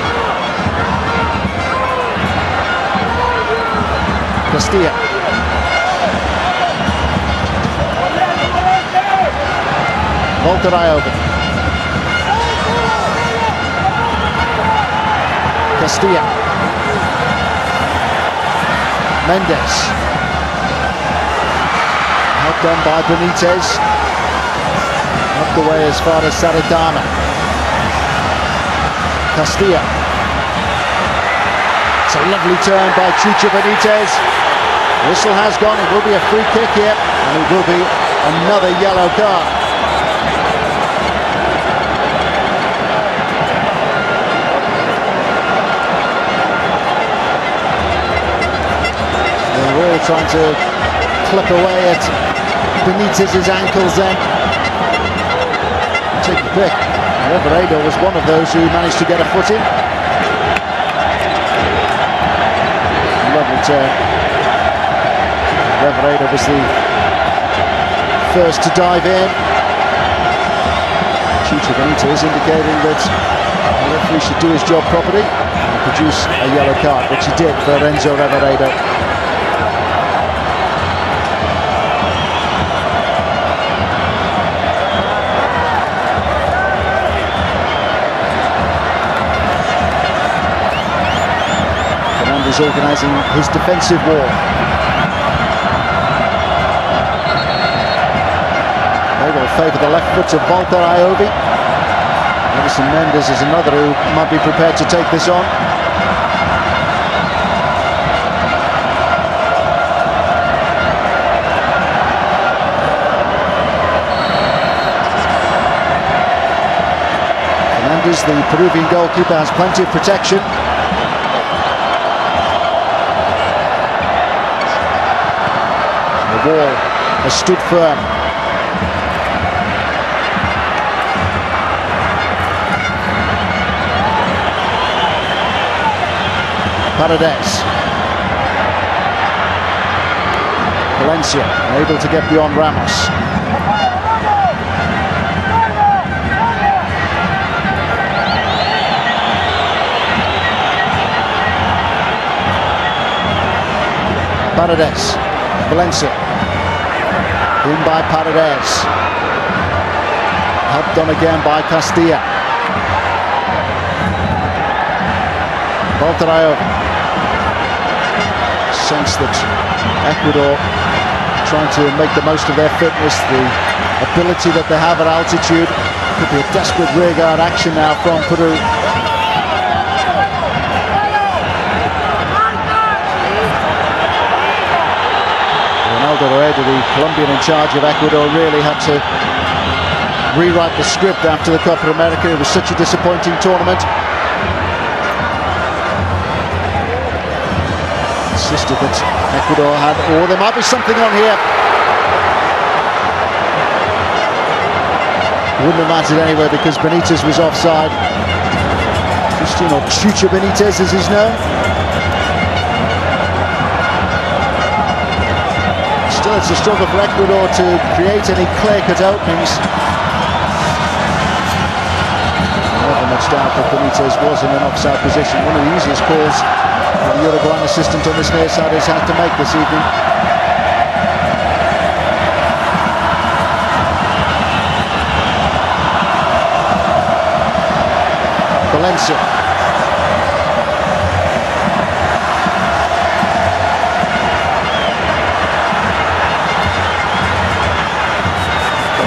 Castilla. Volteraiovi. Castilla. Mendes. Helped done by Benitez. Up the way as far as Saritano. Castilla. It's a lovely turn by Chicho Benitez. Whistle has gone. It will be a free kick here, and it will be another yellow card. They're all trying to clip away at Benitez's ankles then. Take the pick. Reveredo was one of those who managed to get a foot in. Lovely turn. Reveredo was the first to dive in. Chicho Benitez indicating that the referee should do his job properly and produce a yellow card, which he did for Enzo Reveredo. Is organising his defensive wall. They will favour the left foot of Volteraiovi. Edison Mendes is another who might be prepared to take this on. Fernandez, the Peruvian goalkeeper, has plenty of protection. The wall has stood firm. Paredes. Valencia able to get beyond Ramos. Paredes. Valencia. In by Paredes. Helped on again by Castilla. Volteraiovi. Sense that Ecuador trying to make the most of their fitness, the ability that they have at altitude. Could be a desperate rearguard action now from Peru. Ronaldo Rueda, the Colombian in charge of Ecuador, really had to rewrite the script after the Copa America. It was such a disappointing tournament. Insisted that Ecuador had, or there might be something on here. Wouldn't have mattered anyway because Benitez was offside. Cristiano Chucha Benitez, as he's known. Still, it's a struggle for Ecuador to create any clear-cut openings. Never much doubt that Benitez was in an offside position. One of the easiest calls the Uruguayan assistant on this near side has had to make this evening. Valencia.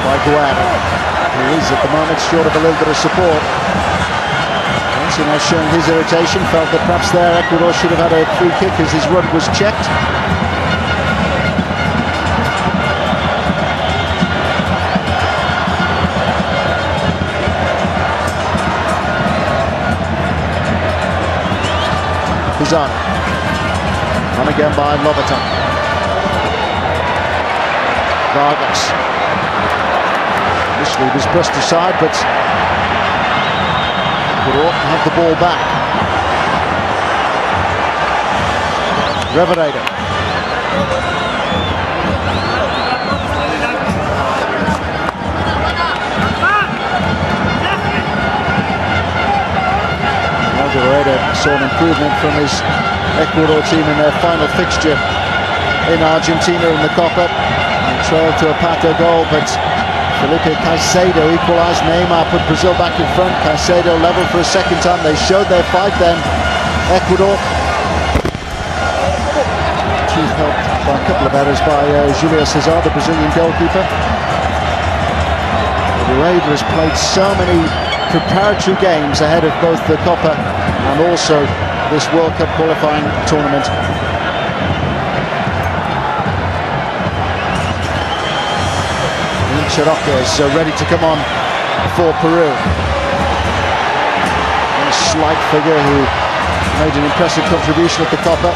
By Guerra, who is at the moment short of a little bit of support. Valencia now showing his irritation, felt that perhaps there Ecuador should have had a free kick as his run was checked. Pizarro. On again by Lobaton. Vargas. Initially was brushed aside, but Ecuador have the ball back. Reveredo. Reveredo saw an improvement from his Ecuador team in their final fixture in Argentina in the Copa. And trailed to a Pato goal, but Felipe Caicedo equalised. Neymar put Brazil back in front. Caicedo level for a second time. They showed their fight then. Ecuador. Chief helped by a couple of errors by Julio Cesar, the Brazilian goalkeeper. Uruguay has played so many preparatory games ahead of both the Copa and also this World Cup qualifying tournament. Chirac is ready to come on for Peru. A slight figure who made an impressive contribution at the Copa.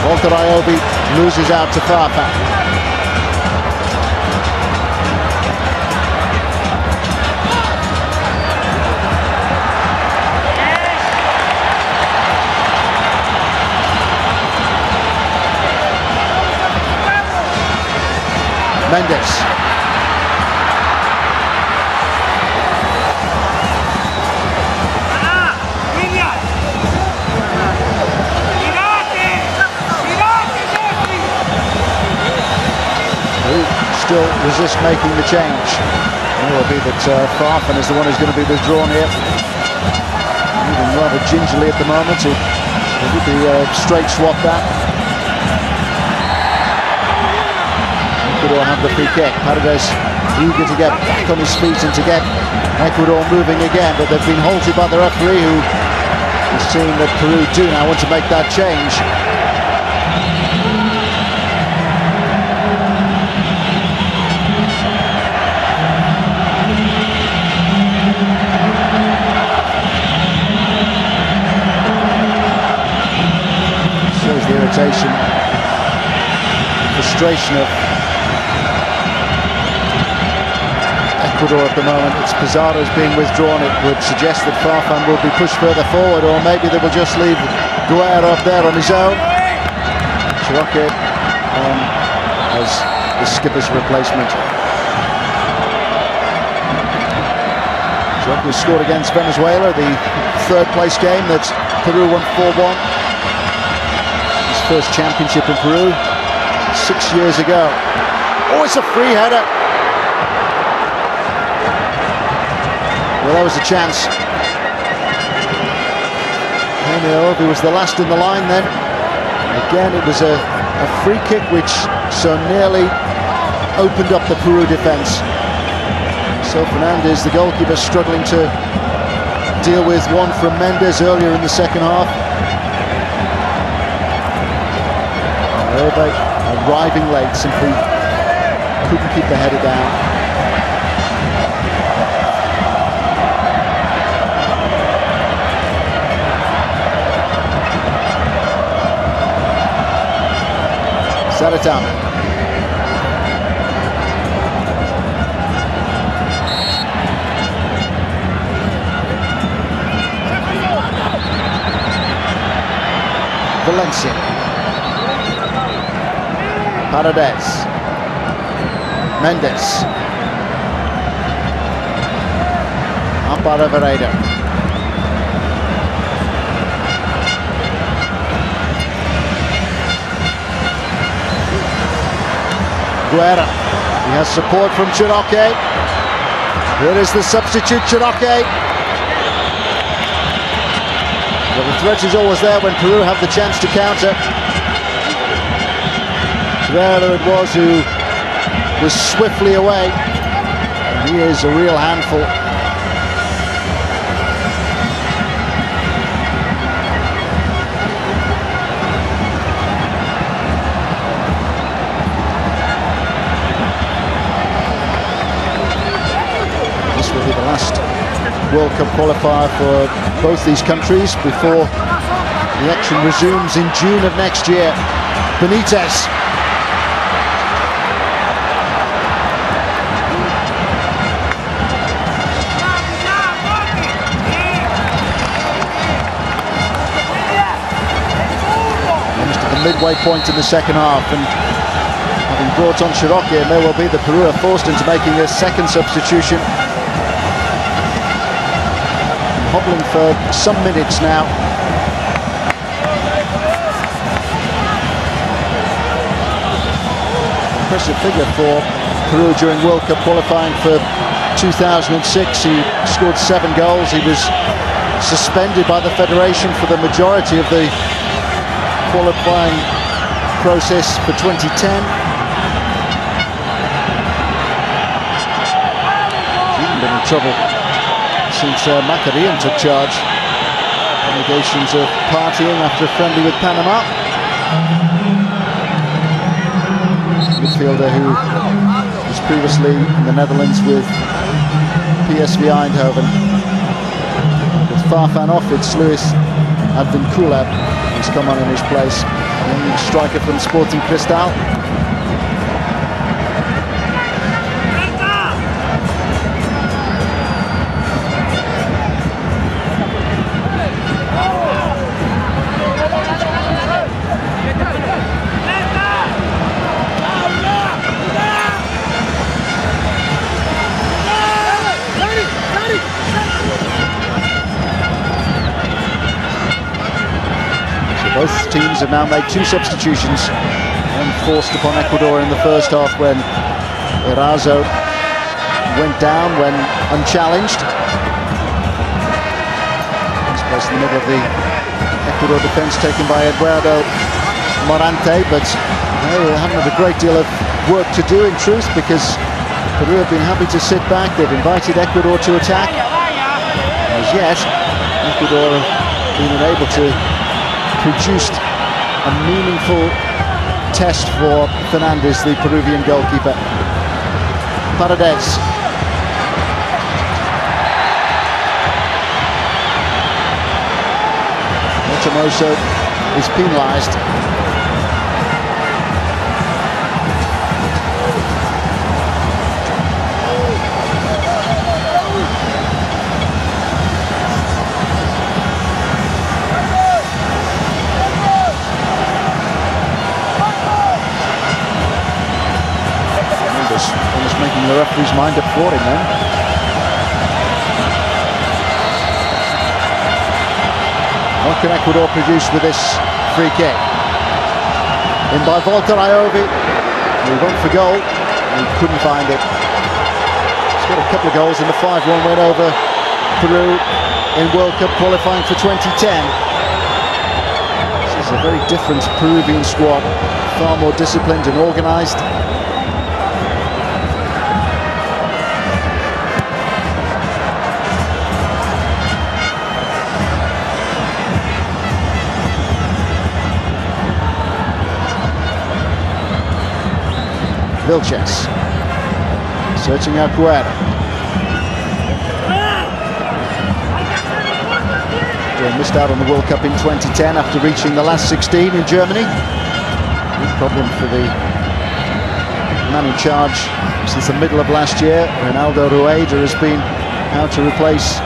Walter Iobi loses out to Farfan. Mendes. Still resist making the change. It will be that Farfan is the one who's going to be withdrawn here. Moving rather gingerly at the moment. It would be a straight swap that. Ecuador have the free kick. Paredes eager to get back on his feet and to get Ecuador moving again, but they've been halted by the referee, who is seeing that Peru do now want to make that change. Shows the irritation, frustration of Ecuador at the moment. It's Pizarro's being withdrawn. It would suggest that Farfan will be pushed further forward, or maybe they will just leave Guerra up there on his own. Chirac as the skipper's replacement. Chirac scored against Venezuela, the third place game that Peru won 4-1. His first championship in Peru 6 years ago. Oh, it's a free header. Well, that was a chance. He was the last in the line then. Again, it was a free kick which so nearly opened up the Peru defence. So Fernandez, the goalkeeper, struggling to deal with one from Mendes earlier in the second half. Arriving late, simply couldn't keep the header down. Saratama. Valencia. Paredes. Mendes. Amparo Veredo. Guerra. He has support from Chinoque. Here is the substitute Chinoque. Well, the threat is always there when Peru have the chance to counter. Guerra it was who was swiftly away. And he is a real handful. This will be the last World Cup qualifier for both these countries before the action resumes in June of next year. Benitez. Almost at the midway point in the second half, and having brought on Chinoque, it may well be that Peru are forced into making their second substitution. Hobbling for some minutes now. Impressive figure for Peru during World Cup qualifying for 2006. He scored 7 goals. He was suspended by the Federation for the majority of the qualifying process for 2010. He's even been in trouble since Macarian took charge. Allegations of partying after a friendly with Panama. Midfielder who was previously in the Netherlands with PSV Eindhoven. With Farfan off, it's Luis Advincula who's come on in his place. Young striker from Sporting Cristal. Both teams have now made 2 substitutions, one forced upon Ecuador in the first half when Erazo went down when unchallenged. He's placed in the middle of the Ecuador defence taken by Eduardo Morante, but they haven't had a great deal of work to do in truth, because Peru have been happy to sit back. They've invited Ecuador to attack. As yet, Ecuador have been unable to produced a meaningful test for Fernandez, the Peruvian goalkeeper. Paredes. Motomoso is penalised. Almost making the referee's mind up for him then. What can Ecuador produce with this free kick? In by Walter Ayovi. He went for goal. He couldn't find it. He's got a couple of goals in the 5-1 win over Peru in World Cup qualifying for 2010. This is a very different Peruvian squad. Far more disciplined and organised. Vilches searching out Guerra. They missed out on the World Cup in 2010 after reaching the last 16 in Germany. problem for the man in charge since the middle of last year. Ronaldo Rueda has been out to replace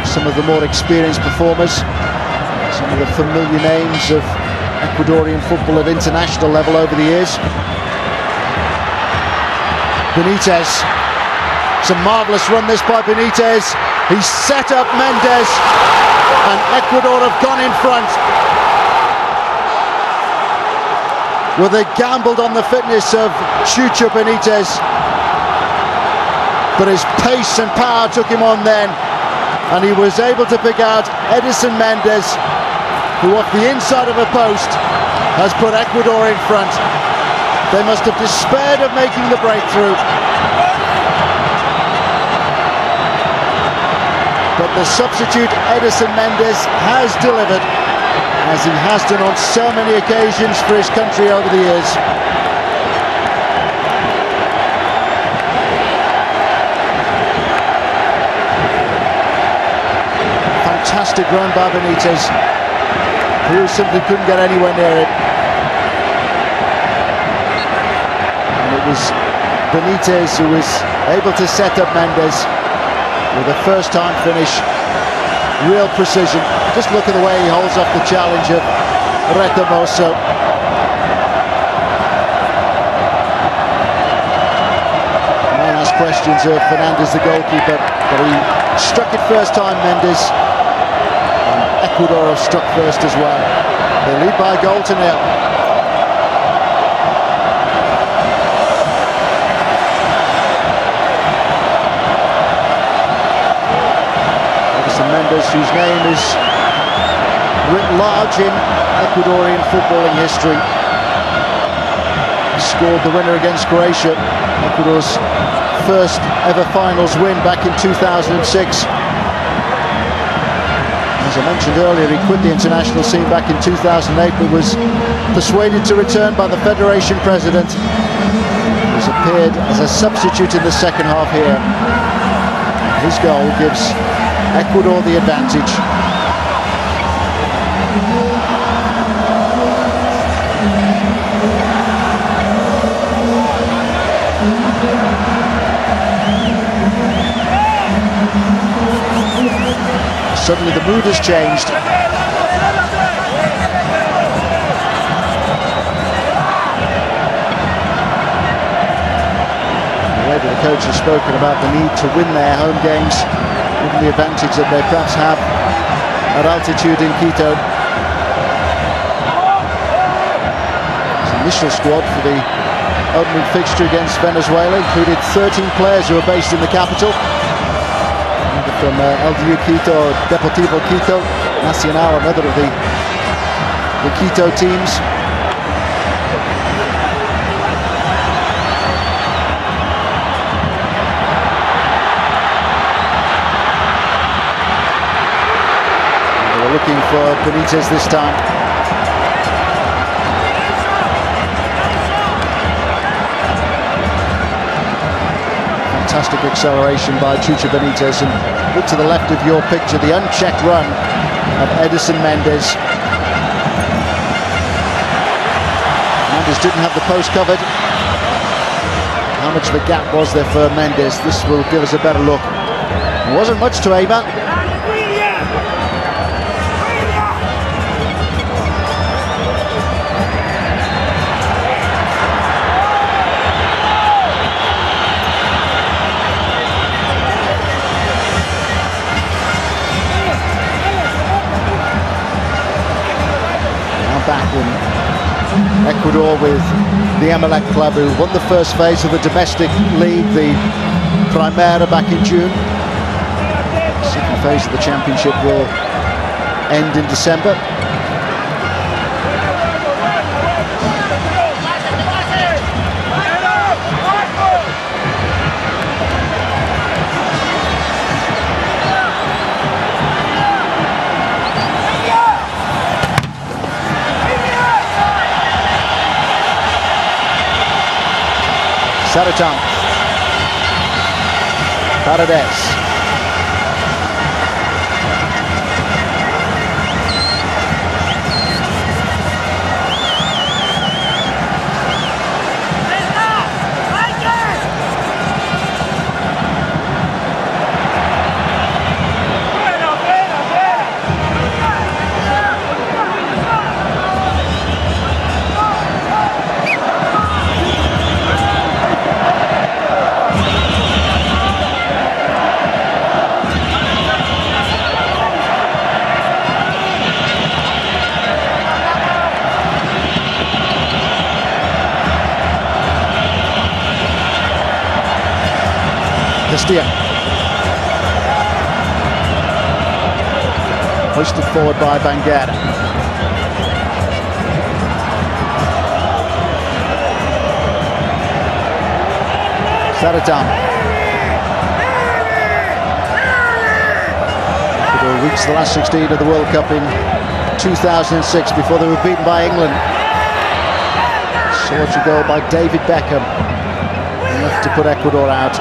some of the more experienced performers, some of the familiar names of Ecuadorian football at international level over the years. Benitez, it's a marvellous run this by Benitez. He's set up Mendes, and Ecuador have gone in front. Well, they gambled on the fitness of Chucho Benitez, but his pace and power took him on then, and he was able to pick out Edison Mendes, who off the inside of a post has put Ecuador in front. They must have despaired of making the breakthrough, but the substitute Edison Mendes has delivered, as he has done on so many occasions for his country over the years. Fantastic run by Benitez. Peru simply couldn't get anywhere near it. And it was Benitez who was able to set up Mendes with a first-time finish. Real precision. Just look at the way he holds off the challenge of Retomoso. Man asked questions of Fernandez, the goalkeeper, but he struck it first time, Mendes. And Ecuador have struck first as well. They lead by a goal to nil. Mendes, whose name is written large in Ecuadorian footballing history, scored the winner against Croatia, Ecuador's first ever finals win back in 2006. As I mentioned earlier, he quit the international scene back in 2008, but was persuaded to return by the Federation president. He's appeared as a substitute in the second half here. His goal gives Ecuador the advantage. Suddenly the mood has changed. Already the coach has spoken about the need to win their home games, given the advantage that they perhaps have at altitude in Quito. His initial squad for the opening fixture against Venezuela included 13 players who are based in the capital. From LDU Quito, Deportivo Quito, Nacional, another of the Quito teams. We're looking for Benitez this time. Fantastic acceleration by Chucho Benitez, and look to the left of your picture, the unchecked run of Edison Mendes. Mendes didn't have the post covered. How much of a gap was there for Mendes? This will give us a better look. There wasn't much to aim at. Back in Ecuador with the Emelec club, who won the first phase of the domestic league, the Primera, back in June. The second phase of the championship will end in December. Saratão, Paredes, Castillo. Hoisted forward by Banguera. Saratama. Ecuador reached the last 16 of the World Cup in 2006 before they were beaten by England. Solitary goal by David Beckham, enough to put Ecuador out.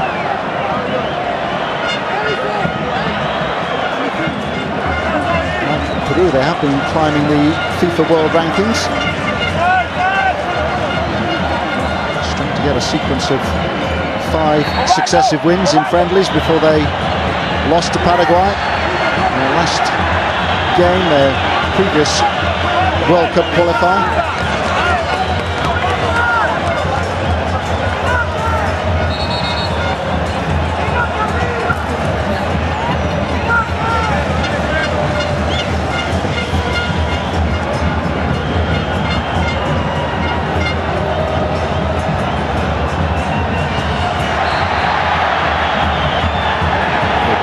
Like Peru, they have been climbing the FIFA World Rankings. Starting to get a sequence of 5 successive wins in friendlies before they lost to Paraguay in their last game, their previous World Cup qualifying.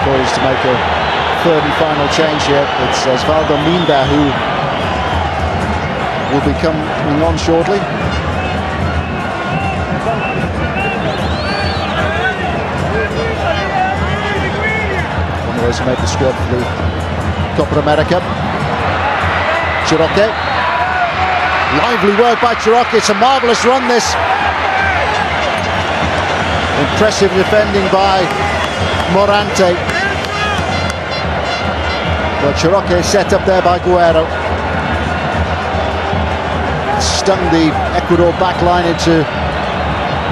Poised to make a third and final change here. It's Osvaldo Minda who will be coming on shortly. One of those who made the squad for the Copa America. Chiroque. Lively work by Chiroque. It's a marvellous run, this. Impressive defending by Morante. But Chiroque set up there by Guerrero. Stung the Ecuador backline into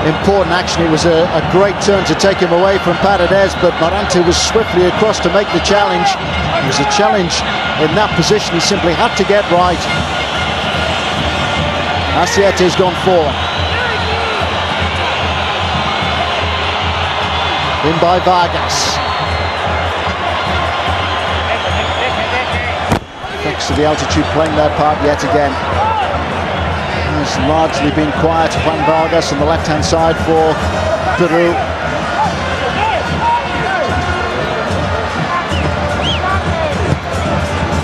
important action. It was a great turn to take him away from Paredes, but Morante was swiftly across to make the challenge. It was a challenge in that position he simply had to get right. Asiete's gone forward. In by Vargas. Thanks to the altitude playing their part yet again. Has largely been quiet. Juan Vargas on the left-hand side for Peru.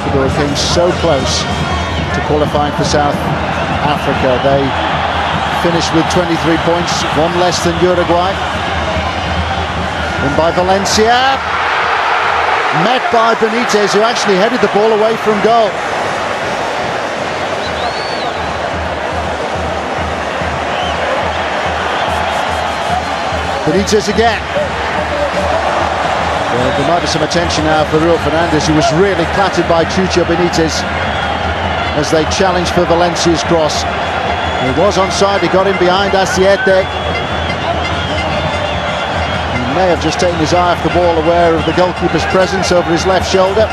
Ecuador came so close to qualifying for South Africa. They finished with 23 points, 1 less than Uruguay. In by Valencia. Met by Benitez, who actually headed the ball away from goal. Benitez again. Well, there might be some attention now for Raul Fernandez, who was really clattered by Chucho Benitez as they challenged for Valencia's cross. He was onside, he got in behind Asiete. May have just taken his eye off the ball, aware of the goalkeeper's presence over his left shoulder.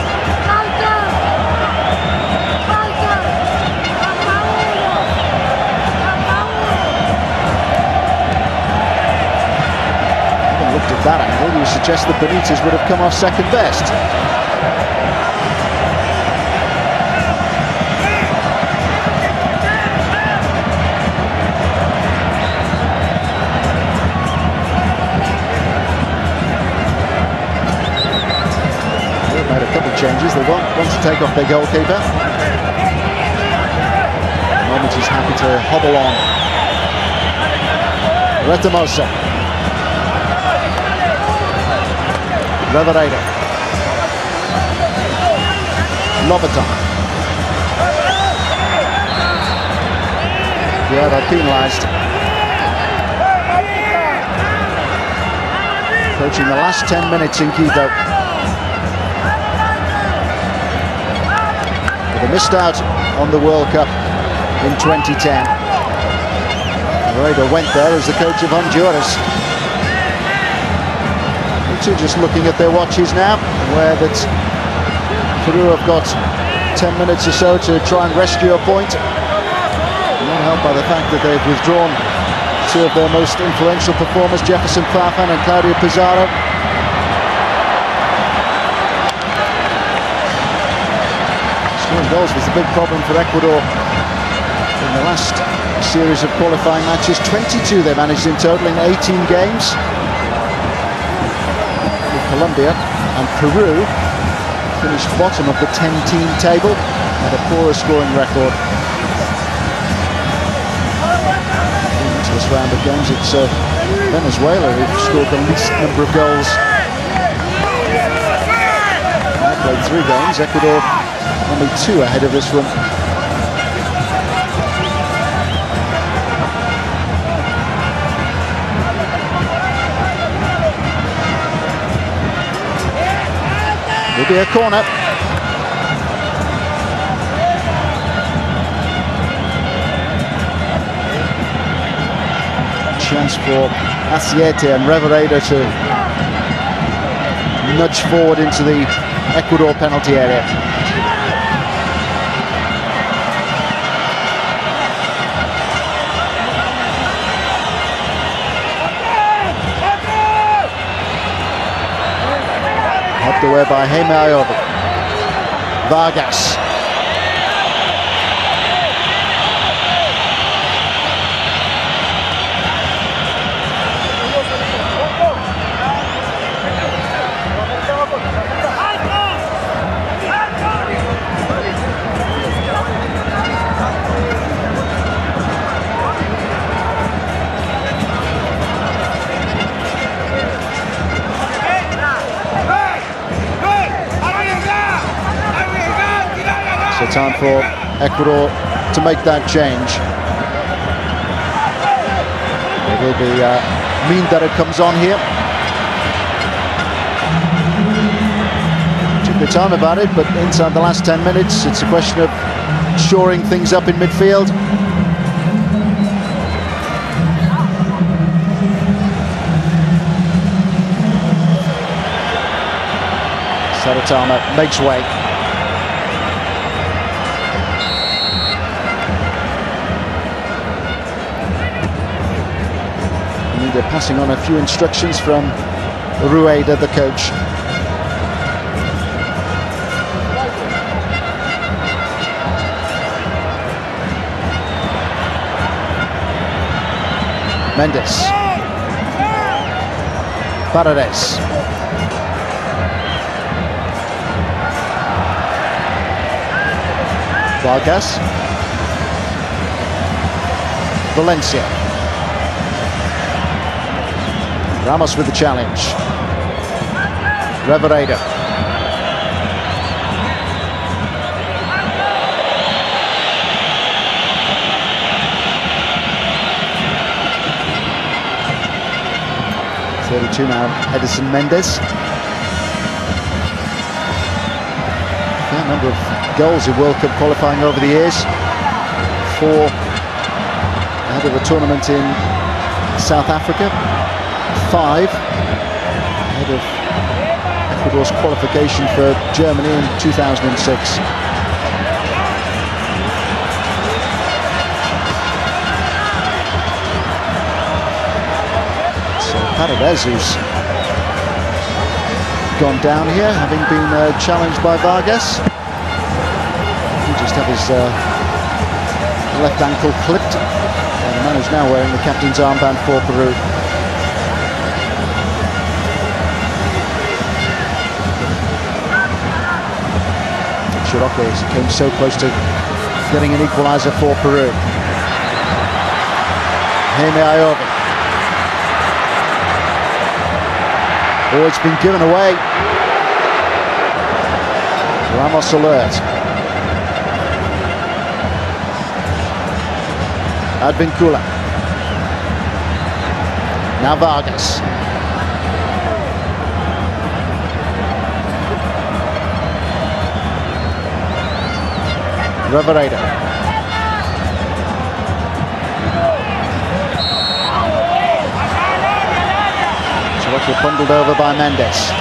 Having looked at that angle, you would suggest that Benitez would have come off second best. Changes. They want to take off their goalkeeper. At the moment he's happy to hobble on. Retamoso. Reveredo. Lobaton. Guerrero penalised. Approaching the last 10 minutes in Quito. They missed out on the World Cup in 2010. Guerrero went there as the coach of Honduras. The two just looking at their watches now, aware that Peru have got 10 minutes or so to try and rescue a point. Not helped by the fact that they've withdrawn 2 of their most influential performers, Jefferson Farfan and Claudio Pizarro. Goals was the big problem for Ecuador in the last series of qualifying matches. 22 they managed in total in 18 games. Colombia, and Peru finished bottom of the 10-team table at a poorer scoring record. Into this round of games, it's Venezuela who've scored the least number of goals. They played 3 games, Ecuador only 2 ahead of this one. Will be a corner. Chance for Asiete and Revereda to nudge forward into the Ecuador penalty area. Helped away by Jaime Ayovi. Vargas. So time for Ecuador to make that change. It will be mean that it comes on here. Took their time about it, but inside the last 10 minutes, it's a question of shoring things up in midfield. Saratama makes way. They're passing on a few instructions from Rueda, the coach. Mendes. Paredes. Vargas. Valencia. Ramos with the challenge. Revereda. (32) now, Edison Mendes. Fair number of goals in World Cup qualifying over the years. 4 ahead of the tournament in South Africa. 5 ahead of Ecuador's qualification for Germany in 2006. So Paredes, who's gone down here, having been challenged by Vargas. He just had his left ankle clipped. And the man who's now wearing the captain's armband for Peru. Chirocke came so close to getting an equaliser for Peru. Jaime Ayovi. Oh, it's been given away. Ramos alert. Advincula. Now Vargas. Revereda. Chirocque bundled over by Mendes.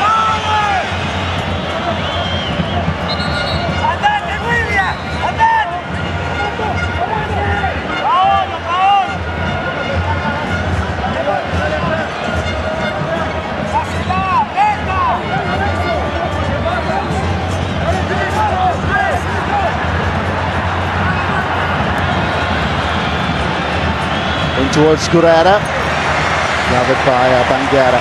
Towards Gurera, gathered by Banguera.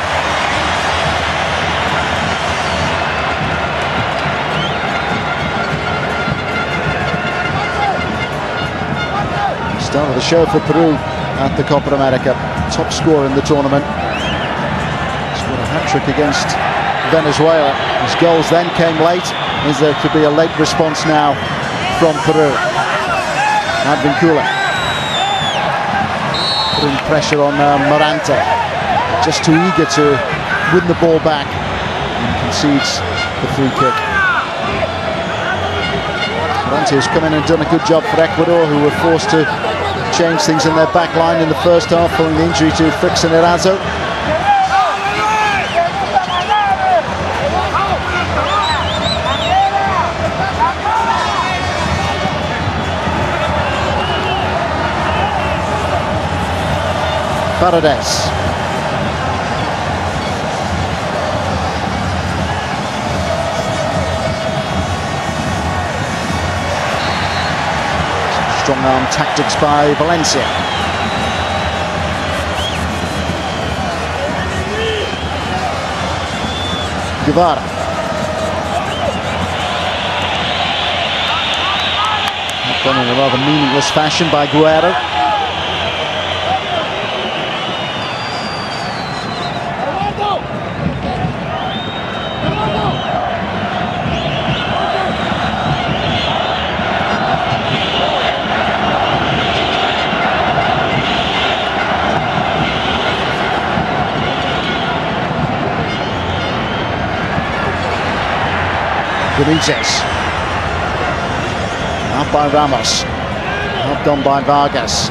Start of the show for Peru at the Copa America. Top scorer in the tournament. Scored a hat-trick against Venezuela. His goals then came late. Is there to be a late response now from Peru? Advincula putting pressure on Morante. Just too eager to win the ball back and concedes the free kick. Morante has come in and done a good job for Ecuador, who were forced to change things in their back line in the first half following the injury to Frickson Erazo. Paredes. Strong arm tactics by Valencia. Guevara. Done in a rather meaningless fashion by Guerrero. Benitez. Out by Ramos. Out done by Vargas.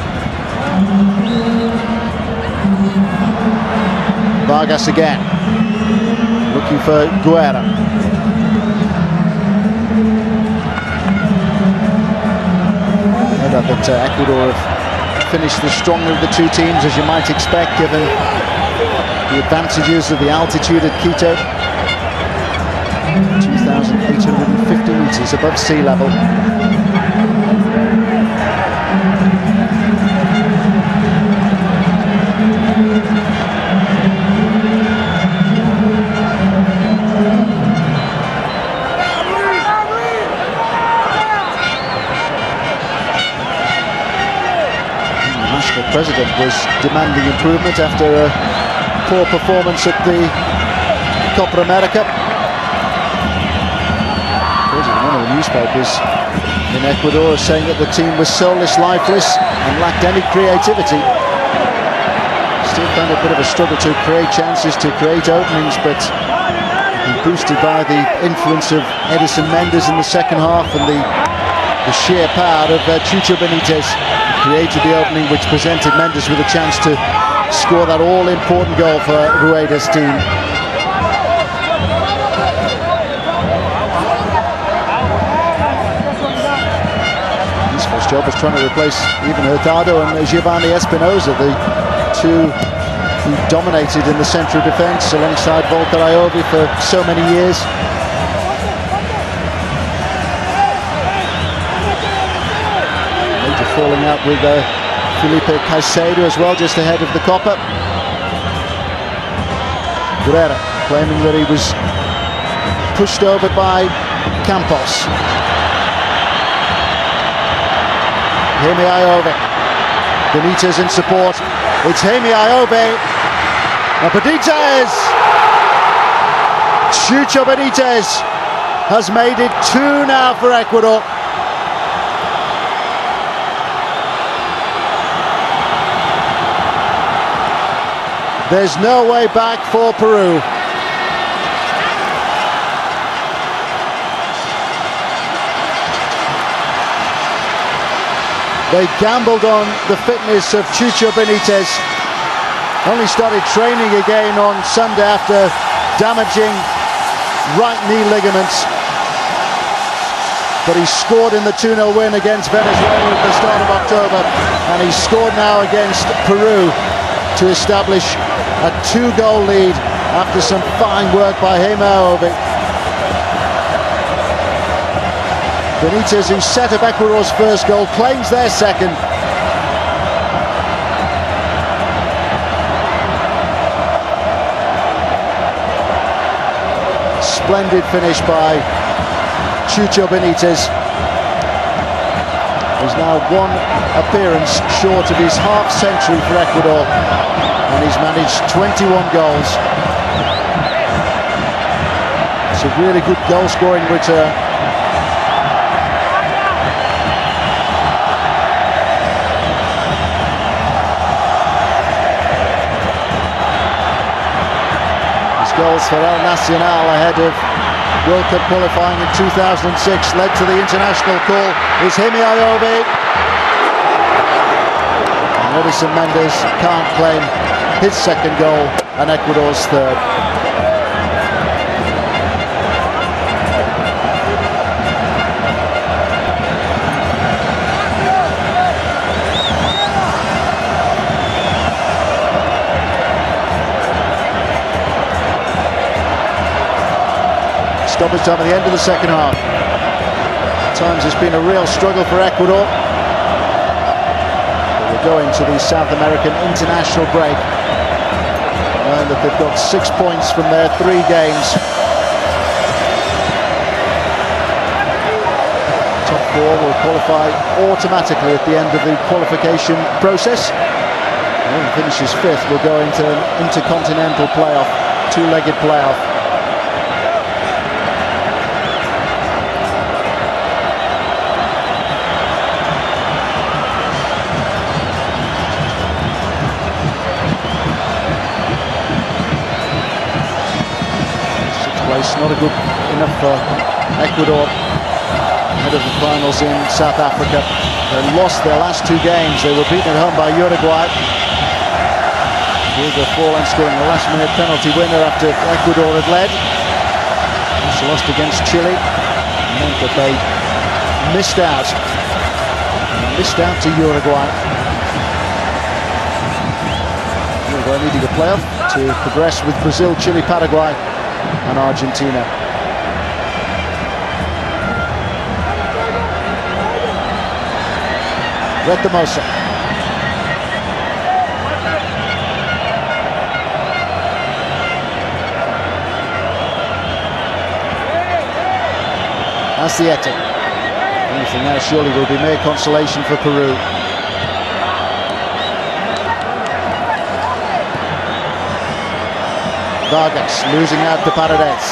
Vargas again. Looking for Guerrero. No doubt that Ecuador have finished the stronger of the two teams, as you might expect, given the advantages of the altitude at Quito. 2,850 meters above sea level. The national president was demanding improvement after a poor performance at the Copa America. One of the newspapers in Ecuador saying that the team was soulless, lifeless and lacked any creativity. Still found a bit of a struggle to create chances, to create openings, but boosted by the influence of Edison Mendes in the second half and the sheer power of Chucho Benitez. Created the opening which presented Mendes with a chance to score that all-important goal for Rueda's team. Job was trying to replace even Hurtado and Giovanni Espinosa, the two who dominated in the centre of defence alongside Volker Ayobi for so many years. Major falling out with Felipe Caicedo as well, just ahead of the Copa. Guerrero claiming that he was pushed over by Campos. Jaime Ayobe. Benitez in support. It's Jaime Ayobe. And Benitez! Chucho Benitez has made it 2 now for Ecuador. There's no way back for Peru. They gambled on the fitness of Chucho Benitez. Only started training again on Sunday after damaging right knee ligaments. But he scored in the 2-0 win against Venezuela at the start of October. And he scored now against Peru to establish a 2-goal lead after some fine work by Jaime Ayobe. Benitez, who set up Ecuador's first goal, claims their second. Splendid finish by Chucho Benitez. He's now one appearance short of his half-century for Ecuador, and he's managed 21 goals. It's a really good goal-scoring return. His goals for El Nacional ahead of World Cup qualifying in 2006 led to the international call. Is Hemi Ayobi. And Edison Mendes can't claim his second goal and Ecuador's third. Stoppage time at the end of the second half. At times it's been a real struggle for Ecuador. But we're going to the South American international break, knowing that they've got 6 points from their 3 games. Top 4 will qualify automatically at the end of the qualification process. Whoever finishes 5th will go into an intercontinental playoff, 2-legged playoff. Not a good enough for Ecuador ahead of the finals in South Africa. They lost their last 2 games. They were beaten at home by Uruguay. Hugo Forlan scoring a last-minute penalty winner after Ecuador had led. Also lost against Chile. It meant that they missed out to Uruguay. Uruguay needing a playoff to progress with Brazil, Chile, Paraguay and Argentina. Retamosa. Asiete. Anything now surely will be mere consolation for Peru. Vargas losing out to Paredes.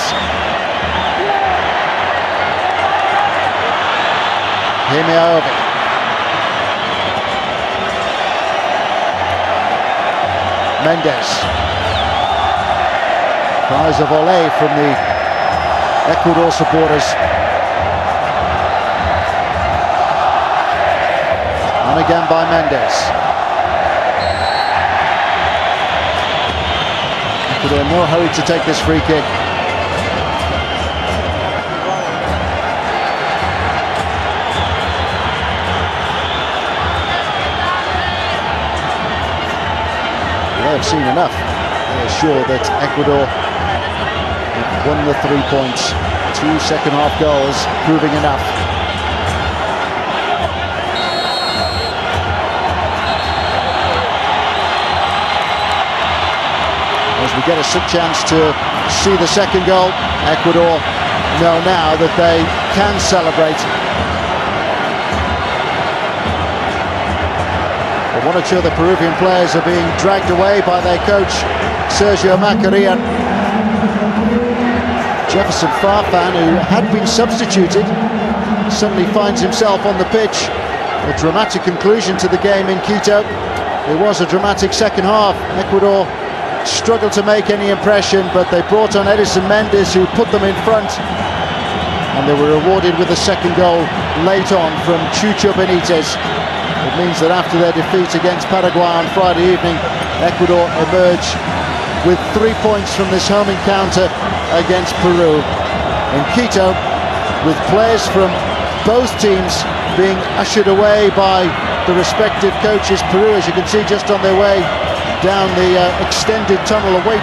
Hemi Ayobi. Mendes. Cries of olé from the Ecuador supporters. And again by Mendes. Ecuador in no hurry to take this free kick. They have seen enough. They are sure that Ecuador have won the 3 points. 2 second-half goals proving enough. As we get a chance to see the second goal, Ecuador know now that they can celebrate. But 1 or 2 of the Peruvian players are being dragged away by their coach, Sergio Macaria. Jefferson Farfan, who had been substituted, suddenly finds himself on the pitch. A dramatic conclusion to the game in Quito. It was a dramatic second half. Ecuador struggled to make any impression, but they brought on Edison Mendes, who put them in front, and they were rewarded with a second goal late on from Chucho Benitez. It means that after their defeat against Paraguay on Friday evening, Ecuador emerge with 3 points from this home encounter against Peru in Quito, with players from both teams being ushered away by the respective coaches. Peru, as you can see, just on their way down the extended tunnel away